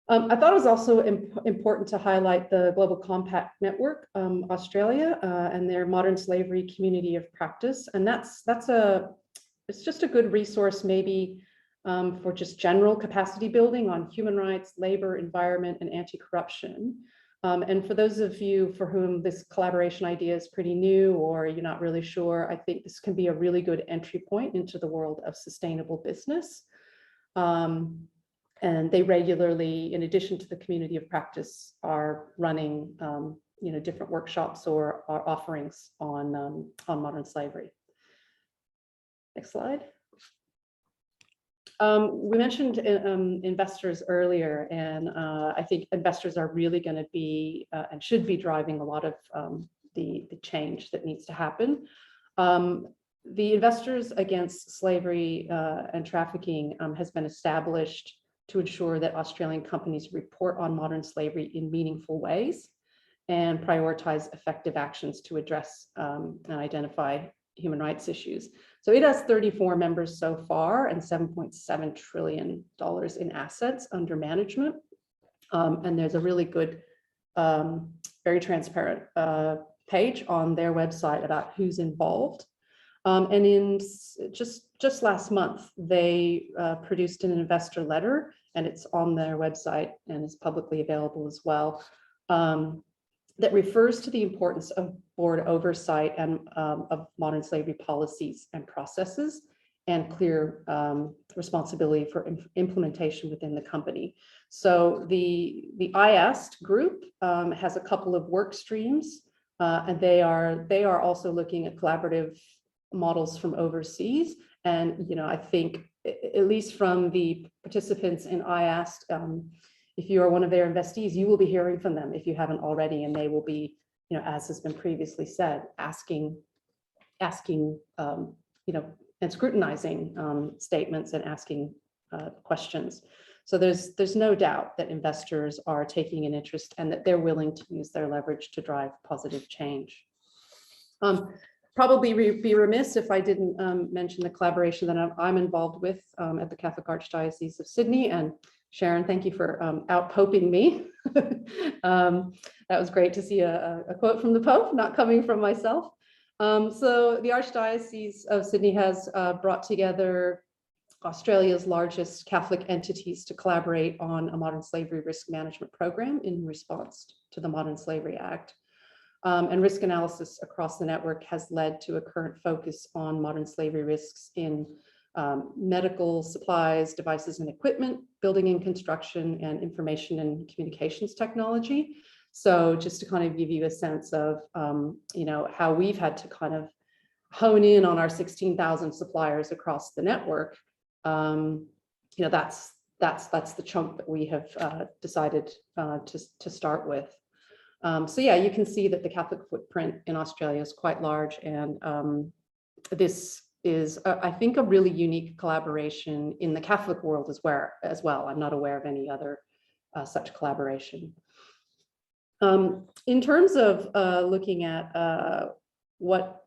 I thought it was also important to highlight the Global Compact Network, Australia, and their modern slavery community of practice. And it's just a good resource maybe for just general capacity building on human rights, labor, environment, and anti-corruption. And for those of you for whom this collaboration idea is pretty new or you're not really sure, I think this can be a really good entry point into the world of sustainable business. And they regularly, in addition to the community of practice, are running different workshops or offerings on modern slavery. Next slide. We mentioned investors earlier, and I think investors are really going to be and should be driving a lot of the change that needs to happen. The Investors Against Slavery and Trafficking has been established to ensure that Australian companies report on modern slavery in meaningful ways and prioritize effective actions to address and identify human rights issues. So it has 34 members so far and $7.7 trillion in assets under management. And there's a really good, very transparent page on their website about who's involved. And in just last month, they produced an investor letter, and it's on their website and is publicly available as well, that refers to the importance of board oversight and of modern slavery policies and processes, and clear responsibility for implementation within the company. So the IAST group has a couple of work streams, and they are also looking at collaborative models from overseas. And I think, at least from the participants in IAST, if you are one of their investees, you will be hearing from them if you haven't already, and they will be, as has been previously said, asking, and scrutinizing statements and asking questions. So there's no doubt that investors are taking an interest and that they're willing to use their leverage to drive positive change. Probably be remiss if I didn't mention the collaboration that I'm involved with at the Catholic Archdiocese of Sydney. And Sharon, thank you for out-poping me. That was great to see a quote from the Pope, not coming from myself. So the Archdiocese of Sydney has brought together Australia's largest Catholic entities to collaborate on a modern slavery risk management program in response to the Modern Slavery Act. And risk analysis across the network has led to a current focus on modern slavery risks in medical supplies, devices and equipment, building and construction, and information and communications technology. So just to kind of give you a sense of, how we've had to kind of hone in on our 16,000 suppliers across the network, that's the chunk that we have decided to start with. So yeah, you can see that the Catholic footprint in Australia is quite large, and this is, I think, a really unique collaboration in the Catholic world as well. I'm not aware of any other such collaboration. In terms of looking at what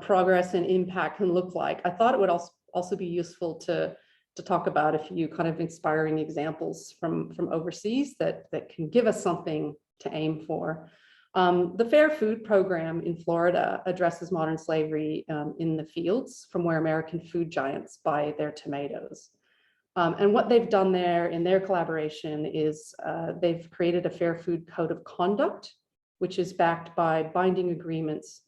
progress and impact can look like, I thought it would also be useful to talk about a few kind of inspiring examples from overseas that can give us something to aim for. The Fair Food Program in Florida addresses modern slavery in the fields, from where American food giants buy their tomatoes. And what they've done there in their collaboration is they've created a Fair Food Code of Conduct, which is backed by binding agreements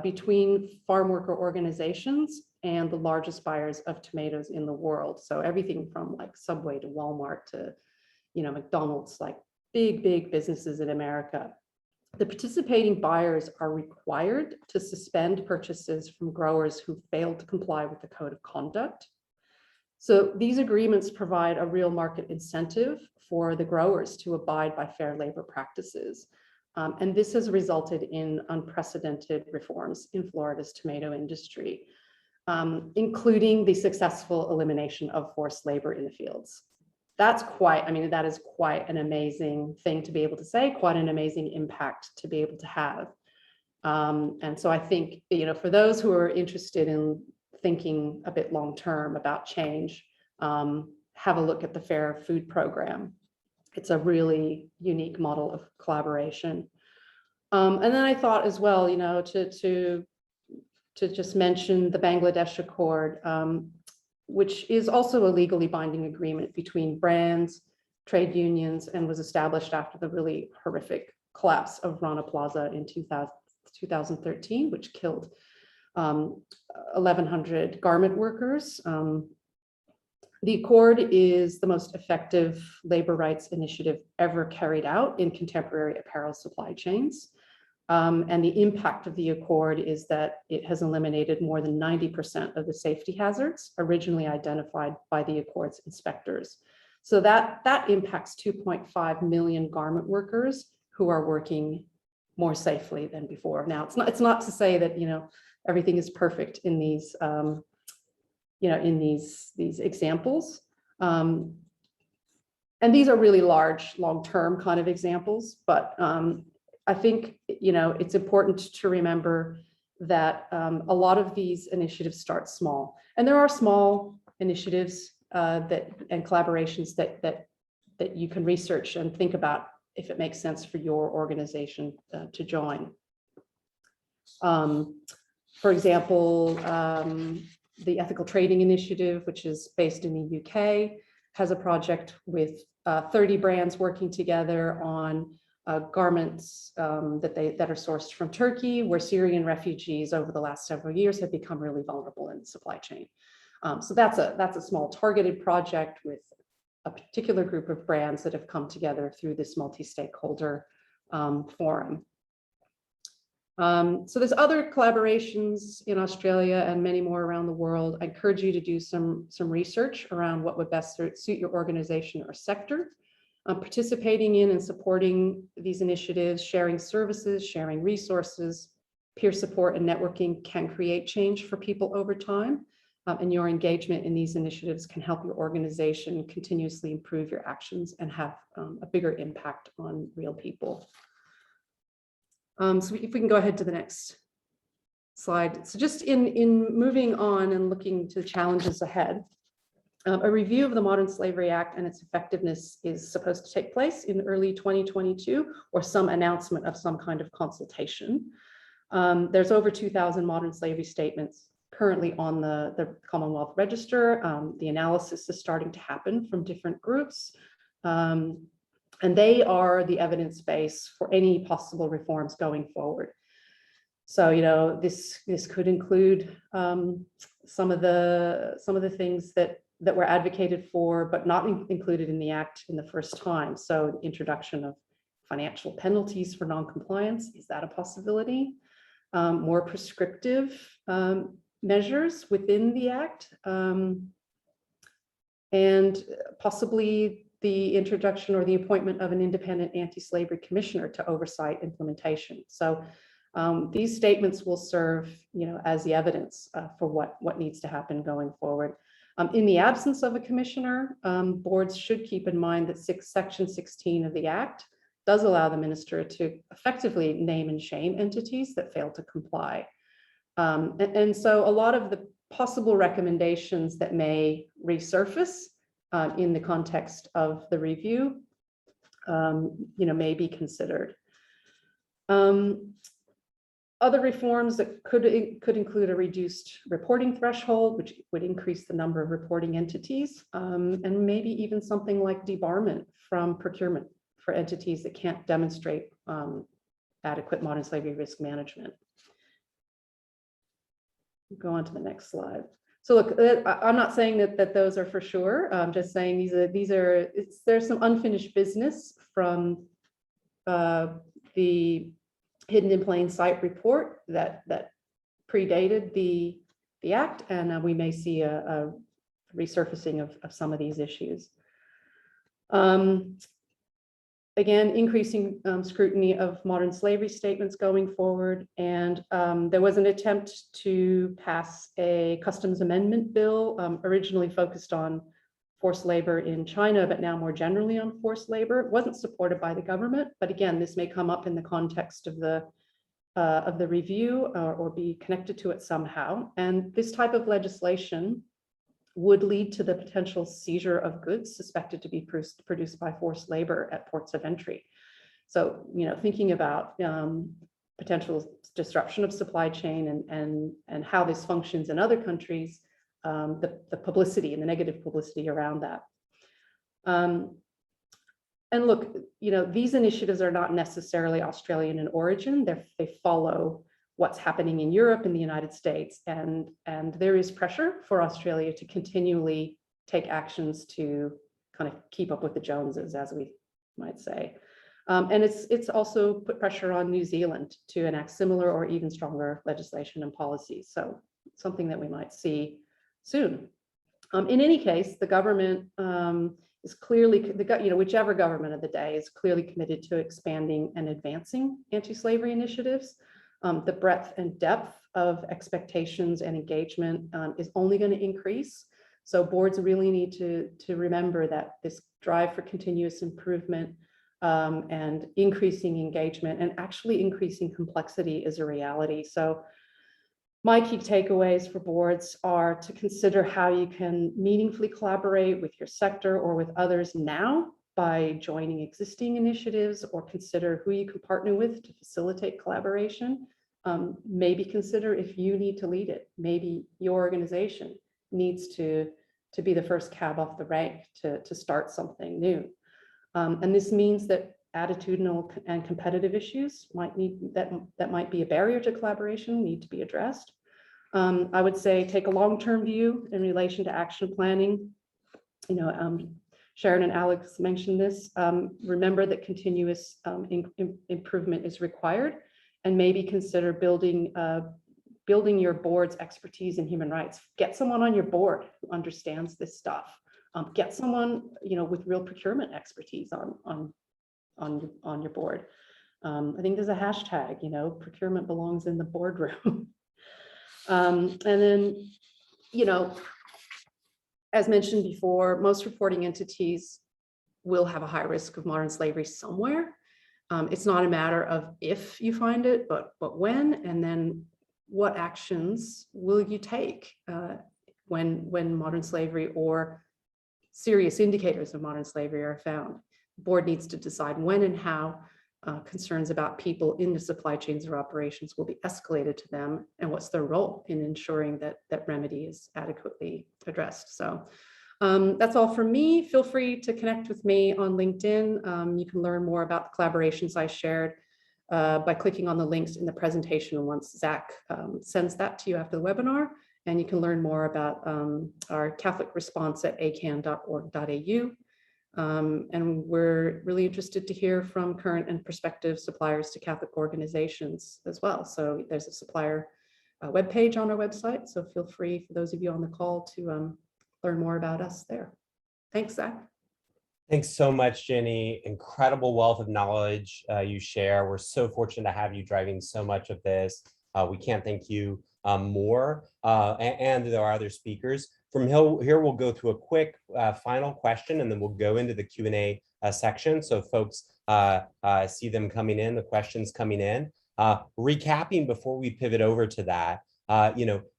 between farm worker organizations and the largest buyers of tomatoes in the world. So everything from like Subway to Walmart to, McDonald's, like big businesses in America. The participating buyers are required to suspend purchases from growers who fail to comply with the Code of Conduct. So these agreements provide a real market incentive for the growers to abide by fair labor practices. And this has resulted in unprecedented reforms in Florida's tomato industry, including the successful elimination of forced labor in the fields. That is quite an amazing thing to be able to say, quite an amazing impact to be able to have. And so I think, for those who are interested in thinking a bit long-term about change, have a look at the Fair Food Program. It's a really unique model of collaboration. And then I thought as well, to just mention the Bangladesh Accord, which is also a legally binding agreement between brands, trade unions, and was established after the really horrific collapse of Rana Plaza in 2013, which killed 1,100 garment workers. The Accord is the most effective labor rights initiative ever carried out in contemporary apparel supply chains. And the impact of the Accord is that it has eliminated more than 90% of the safety hazards originally identified by the Accord's inspectors. So that impacts 2.5 million garment workers who are working more safely than before. Now, it's not to say that everything is perfect in these these examples, and these are really large, long-term kind of examples, but I think, it's important to remember that a lot of these initiatives start small, and there are small initiatives and collaborations that you can research and think about if it makes sense for your organization to join. For example, the Ethical Trading Initiative, which is based in the UK, has a project with 30 brands working together on garments that are sourced from Turkey, where Syrian refugees over the last several years have become really vulnerable in the supply chain. So that's a small targeted project with a particular group of brands that have come together through this multi-stakeholder forum. So there's other collaborations in Australia and many more around the world. I encourage you to do some research around what would best suit your organization or sector. Participating in and supporting these initiatives, sharing services, sharing resources, peer support and networking can create change for people over time. And your engagement in these initiatives can help your organization continuously improve your actions and have a bigger impact on real people. So if we can go ahead to the next slide. So just in moving on and looking to the challenges ahead, a review of the Modern Slavery Act and its effectiveness is supposed to take place in early 2022, or some announcement of some kind of consultation. There's over 2,000 modern slavery statements currently on the Commonwealth Register. The analysis is starting to happen from different groups. And they are the evidence base for any possible reforms going forward. So, you know, this could include some of the things that were advocated for, but not included in the Act in the first time. So the introduction of financial penalties for non-compliance, is that a possibility? More prescriptive measures within the Act, and possibly the introduction or the appointment of an independent anti-slavery commissioner to oversight implementation. So these statements will serve, you know, as the evidence for what needs to happen going forward. In the absence of a commissioner, boards should keep in mind that Section 16 of the Act does allow the minister to effectively name and shame entities that fail to comply. And so a lot of the possible recommendations that may resurface in the context of the review, you know, may be considered. Other reforms that could include a reduced reporting threshold, which would increase the number of reporting entities, and maybe even something like debarment from procurement for entities that can't demonstrate adequate modern slavery risk management. Go on to the next slide. So look, I'm not saying that those are for sure. I'm just saying there's some unfinished business from the Hidden in Plain Sight report that predated the Act, and we may see a resurfacing of some of these issues. Again, increasing scrutiny of modern slavery statements going forward. And there was an attempt to pass a customs amendment bill, originally focused on forced labor in China, but now more generally on forced labor. It wasn't supported by the government, but again, this may come up in the context of the review or be connected to it somehow. And this type of legislation would lead to the potential seizure of goods suspected to be produced by forced labor at ports of entry. So, you know, thinking about potential disruption of supply chain and how this functions in other countries, the publicity and the negative publicity around that. And look, you know, these initiatives are not necessarily Australian in origin. They follow what's happening in Europe and the United States. And there is pressure for Australia to continually take actions to kind of keep up with the Joneses, as we might say. And it's also put pressure on New Zealand to enact similar or even stronger legislation and policies. So something that we might see soon. In any case, the government is clearly, whichever government of the day is clearly committed to expanding and advancing anti-slavery initiatives. The breadth and depth of expectations and engagement is only going to increase. So boards really need to remember that this drive for continuous improvement and increasing engagement and actually increasing complexity is a reality. So my key takeaways for boards are to consider how you can meaningfully collaborate with your sector or with others now by joining existing initiatives, or consider who you can partner with to facilitate collaboration. maybe consider if you need to lead it. Maybe your organization needs to be the first cab off the rank to start something new. And this means that attitudinal and competitive issues might might be a barrier to collaboration, need to be addressed. I would say take a long-term view in relation to action planning. Sharon and Alex mentioned this. Remember that continuous improvement is required, and maybe consider building your board's expertise in human rights. Get someone on your board who understands this stuff. Get someone with real procurement expertise on your board. I think there's a hashtag, procurement belongs in the boardroom. And then, as mentioned before, most reporting entities will have a high risk of modern slavery somewhere. It's not a matter of if you find it, but when, and then what actions will you take when modern slavery or serious indicators of modern slavery are found. The board needs to decide when and how concerns about people in the supply chains or operations will be escalated to them, and what's their role in ensuring that remedy is adequately addressed. So that's all from me. Feel free to connect with me on LinkedIn. You can learn more about the collaborations I shared by clicking on the links in the presentation once Zach sends that to you after the webinar. And you can learn more about our Catholic response at acan.org.au. And we're really interested to hear from current and prospective suppliers to Catholic organizations as well. So there's a supplier webpage on our website. So feel free, for those of you on the call, to learn more about us there. Thanks, Zach. Thanks so much, Jenny. Incredible wealth of knowledge you share. We're so fortunate to have you driving so much of this. We can't thank you more. And there are other speakers. From here, we'll go through a quick final question, and then we'll go into the Q&A section. So folks see them coming in, the questions coming in. Recapping before we pivot over to that,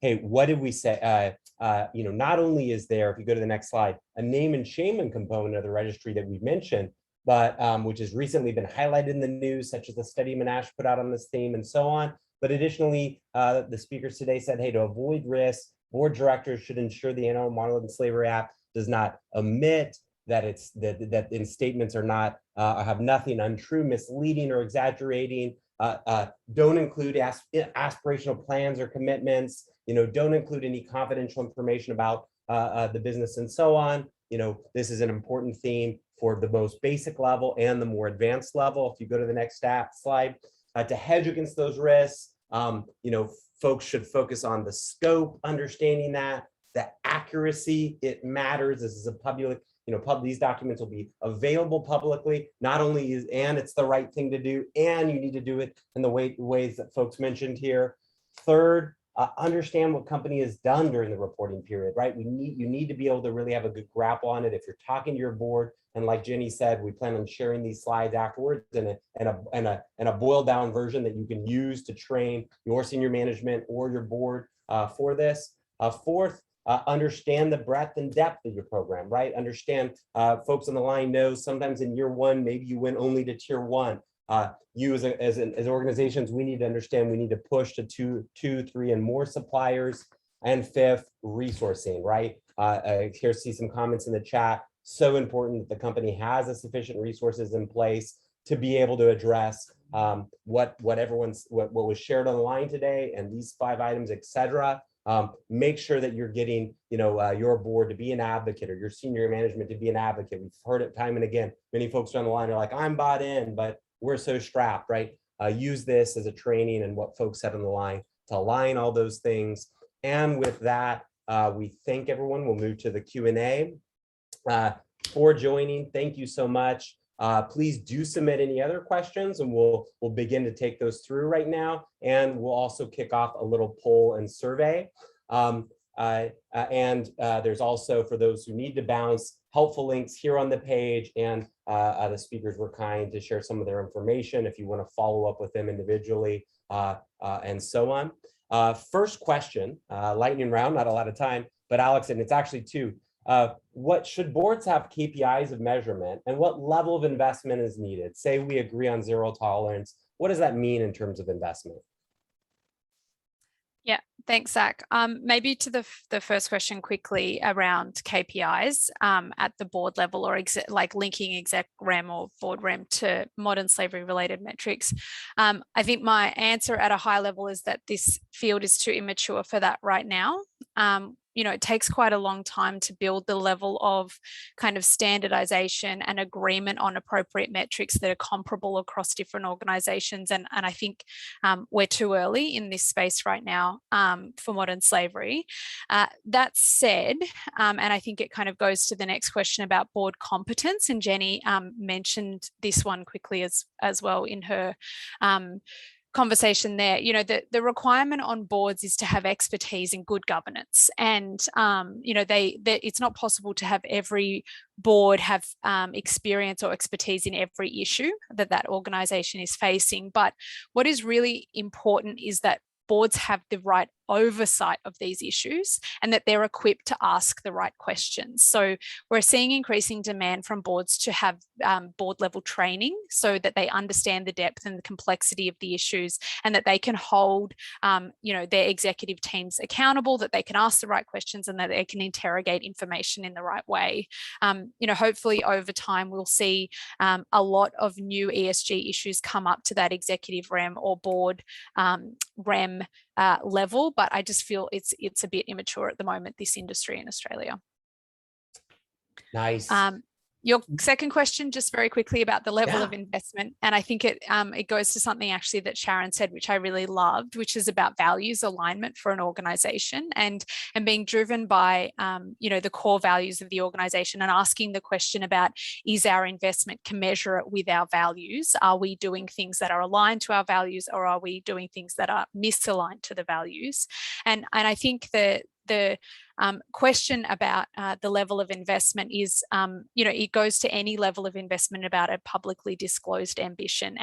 hey, what did we say? Not only is there, if you go to the next slide, a name and shaming component of the registry that we've mentioned, but which has recently been highlighted in the news, such as the study Monash put out on this theme and so on. But additionally, the speakers today said, hey, to avoid risk, board directors should ensure the Anti-Modern Slavery Act does not omit that that in statements are not have nothing untrue, misleading, or exaggerating. Don't include aspirational plans or commitments. Don't include any confidential information about the business and so on. This is an important theme for the most basic level and the more advanced level. If you go to the next slide, to hedge against those risks, folks should focus on the scope, understanding that, the accuracy, it matters. This is a public, these documents will be available publicly. Not only and it's the right thing to do, and you need to do it in the ways that folks mentioned here. Third, understand what company has done during the reporting period, right? You need to be able to really have a good grapple on it. If you're talking to your board, and like Jenny said, we plan on sharing these slides afterwards in a boiled down version that you can use to train your senior management or your board for this. Fourth, understand the breadth and depth of your program, right? Understand, folks on the line know sometimes in year one, maybe you went only to tier one. You as organizations, we need to understand we need to push to two, three, and more suppliers. And fifth, resourcing, right? Here, see some comments in the chat. So important that the company has the sufficient resources in place to be able to address what was shared on the line today and these 5 items, etc. Make sure that you're getting, your board to be an advocate, or your senior management to be an advocate. We've heard it time and again. Many folks on the line are like, I'm bought in, but we're so strapped, right? Use this as a training and what folks said on the line to align all those things. And with that, we thank everyone. We'll move to the Q&A. For joining, thank you so much. Please do submit any other questions, and we'll begin to take those through right now. And we'll also kick off a little poll and survey. There's also, for those who need to bounce, helpful links here on the page, and the speakers were kind to share some of their information if you want to follow up with them individually, and so on. First question, lightning round, not a lot of time, but Alex, and it's actually 2. What should boards have KPIs of measurement, and what level of investment is needed? Say we agree on zero tolerance. What does that mean in terms of investment? Yeah, thanks, Zach. Maybe to the first question quickly around KPIs at the board level, or like linking exec rem or board rem to modern slavery related metrics. I think my answer at a high level is that this field is too immature for that right now. You know, it takes quite a long time to build the level of kind of standardization and agreement on appropriate metrics that are comparable across different organizations. And I think we're too early in this space right now for modern slavery. That said, and I think it kind of goes to the next question about board competence, and Jenny mentioned this one quickly as well in her conversation there. You know, the requirement on boards is to have expertise in good governance, and you know, it's not possible to have every board have experience or expertise in every issue that organization is facing. But what is really important is that boards have the right oversight of these issues and that they're equipped to ask the right questions. So we're seeing increasing demand from boards to have board level training so that they understand the depth and the complexity of the issues, and that they can hold you know, their executive teams accountable, that they can ask the right questions, and that they can interrogate information in the right way. You know, hopefully over time we'll see a lot of new ESG issues come up to that executive rem or board rem level, but I just feel it's a bit immature at the moment, this industry in Australia. Nice. Your second question, just very quickly about the level of investment, and I think it goes to something actually that Sharon said, which I really loved, which is about values alignment for an organization, and being driven by you know, the core values of the organization, and asking the question about, is our investment commensurate with our values? Are we doing things that are aligned to our values, or are we doing things that are misaligned to the values? And I think the question about the level of investment is, you know, it goes to any level of investment about a publicly disclosed ambition,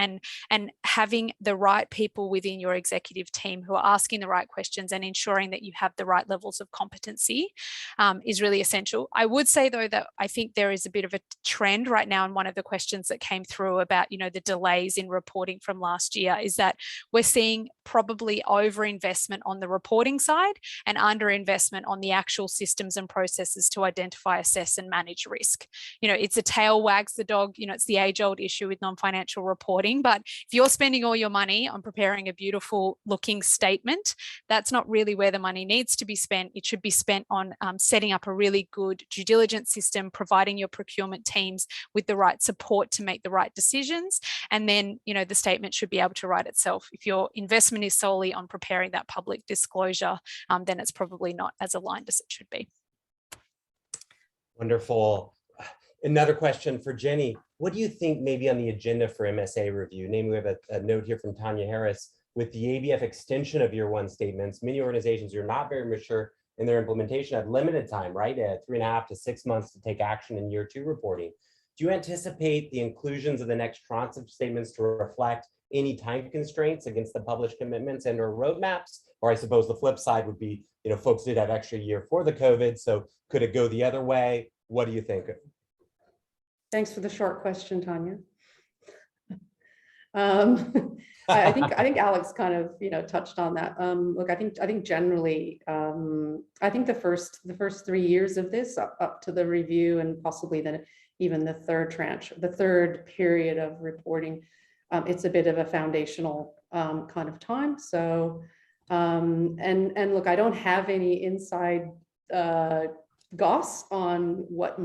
and having the right people within your executive team who are asking the right questions and ensuring that you have the right levels of competency is really essential. I would say though that I think there is a bit of a trend right now, and one of the questions that came through about, you know, the delays in reporting from last year, is that we're seeing probably overinvestment on the reporting side and underinvestment on the actual systems and processes to identify, assess and manage risk. You know, it's a tail wags the dog, you know, it's the age-old issue with non-financial reporting, but if you're spending all your money on preparing a beautiful looking statement, that's not really where the money needs to be spent. It should be spent on setting up a really good due diligence system, providing your procurement teams with the right support to make the right decisions, and then, you know, the statement should be able to write itself. If your investment is solely on preparing that public disclosure, then it's probably not as aligned as it should be. Wonderful. Another question for Jenny. What do you think maybe on the agenda for MSA review? Namely, we have a note here from Tanya Harris. With the ABF extension of year one statements, many organizations are not very mature in their implementation, have limited time, right? 3.5 to 6 months to take action in year 2 reporting. Do you anticipate the inclusions of the next tranche of statements to reflect any time constraints against the published commitments and or roadmaps? Or I suppose the flip side would be, you know, folks did have extra year for the COVID, so could it go the other way? What do you think? Thanks for the short question, Tanya. I think Alex kind of, you know, touched on that. Look, I think generally, I think the first 3 years of this up to the review, and possibly then even the third tranche, the third period of reporting, it's a bit of a foundational kind of time. So, and look, I don't have any inside goss on what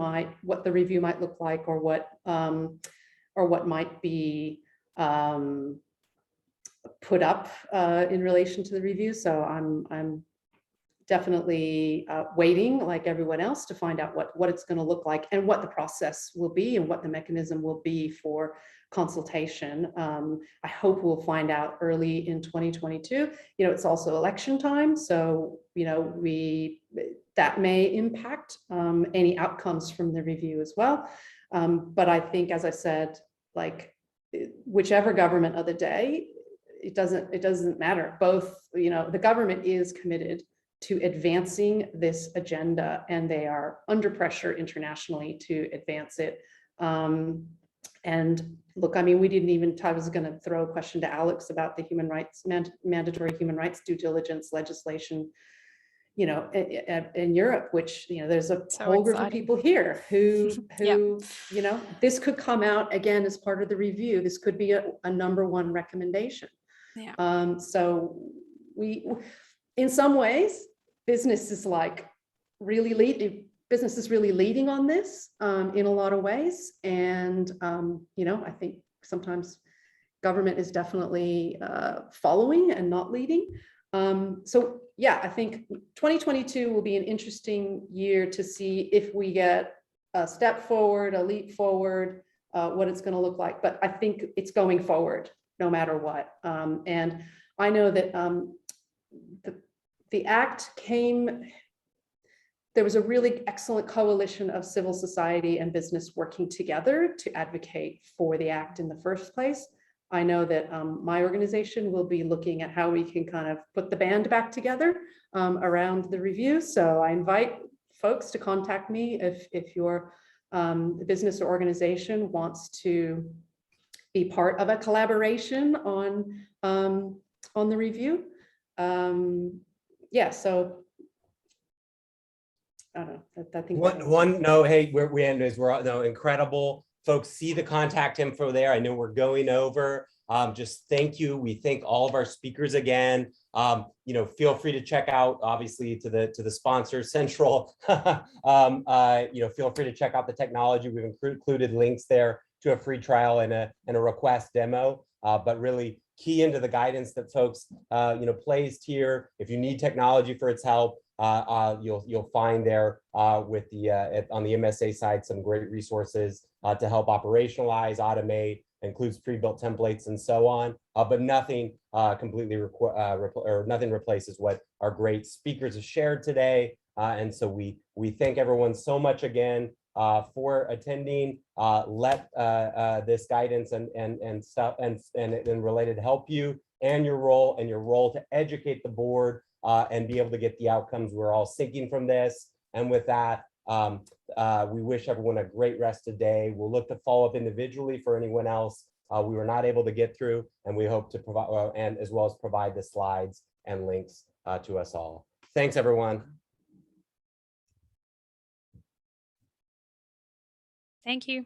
the review might look like, or what might be put up in relation to the review. So I'm definitely waiting, like everyone else, to find out what it's going to look like, and what the process will be, and what the mechanism will be for consultation. I hope we'll find out early in 2022. You know, it's also election time, so, you know, that may impact any outcomes from the review as well. But I think, as I said, like, whichever government of the day, it doesn't matter. Both, you know, the government is committed to advancing this agenda, and they are under pressure internationally to advance it. And look, I mean, we didn't even, I was going to throw a question to Alex about the human rights, mandatory human rights due diligence legislation, you know, in Europe, which, you know, there's a So whole group of exciting. people here who, Yep. you know, this could come out again as part of the review. This could be a #1 recommendation. Yeah. So we, in some ways, business is like really business is really leading on this in a lot of ways. And, you know, I think sometimes government is definitely following and not leading. So yeah, I think 2022 will be an interesting year to see if we get a step forward, a leap forward, what it's going to look like. But I think it's going forward no matter what. And I know that the act came, there was a really excellent coalition of civil society and business working together to advocate for the act in the first place. I know that my organization will be looking at how we can kind of put the band back together around the review. So I invite folks to contact me if your business or organization wants to be part of a collaboration on the review. Yeah, so I don't know. I think we're incredible. Folks, see the contact info there. I know we're going over. Just thank you. We thank all of our speakers again. You know, feel free to check out, obviously, to the sponsor Central. You know, feel free to check out the technology. We've included links there to a free trial and a request demo. But really key into the guidance that folks you know, placed here. If you need technology for its help, you'll find there with the on the MSA side some great resources to help operationalize, automate, includes pre-built templates and so on. But nothing completely or nothing replaces what our great speakers have shared today. And so we thank everyone so much again for attending. Let this guidance and stuff and related help you and your role to educate the board and be able to get the outcomes we're all seeking from this. And with that, we wish everyone a great rest of the day. We'll look to follow up individually for anyone else we were not able to get through, and we hope to provide, and as well as provide the slides and links to us all. Thanks, everyone. Thank you.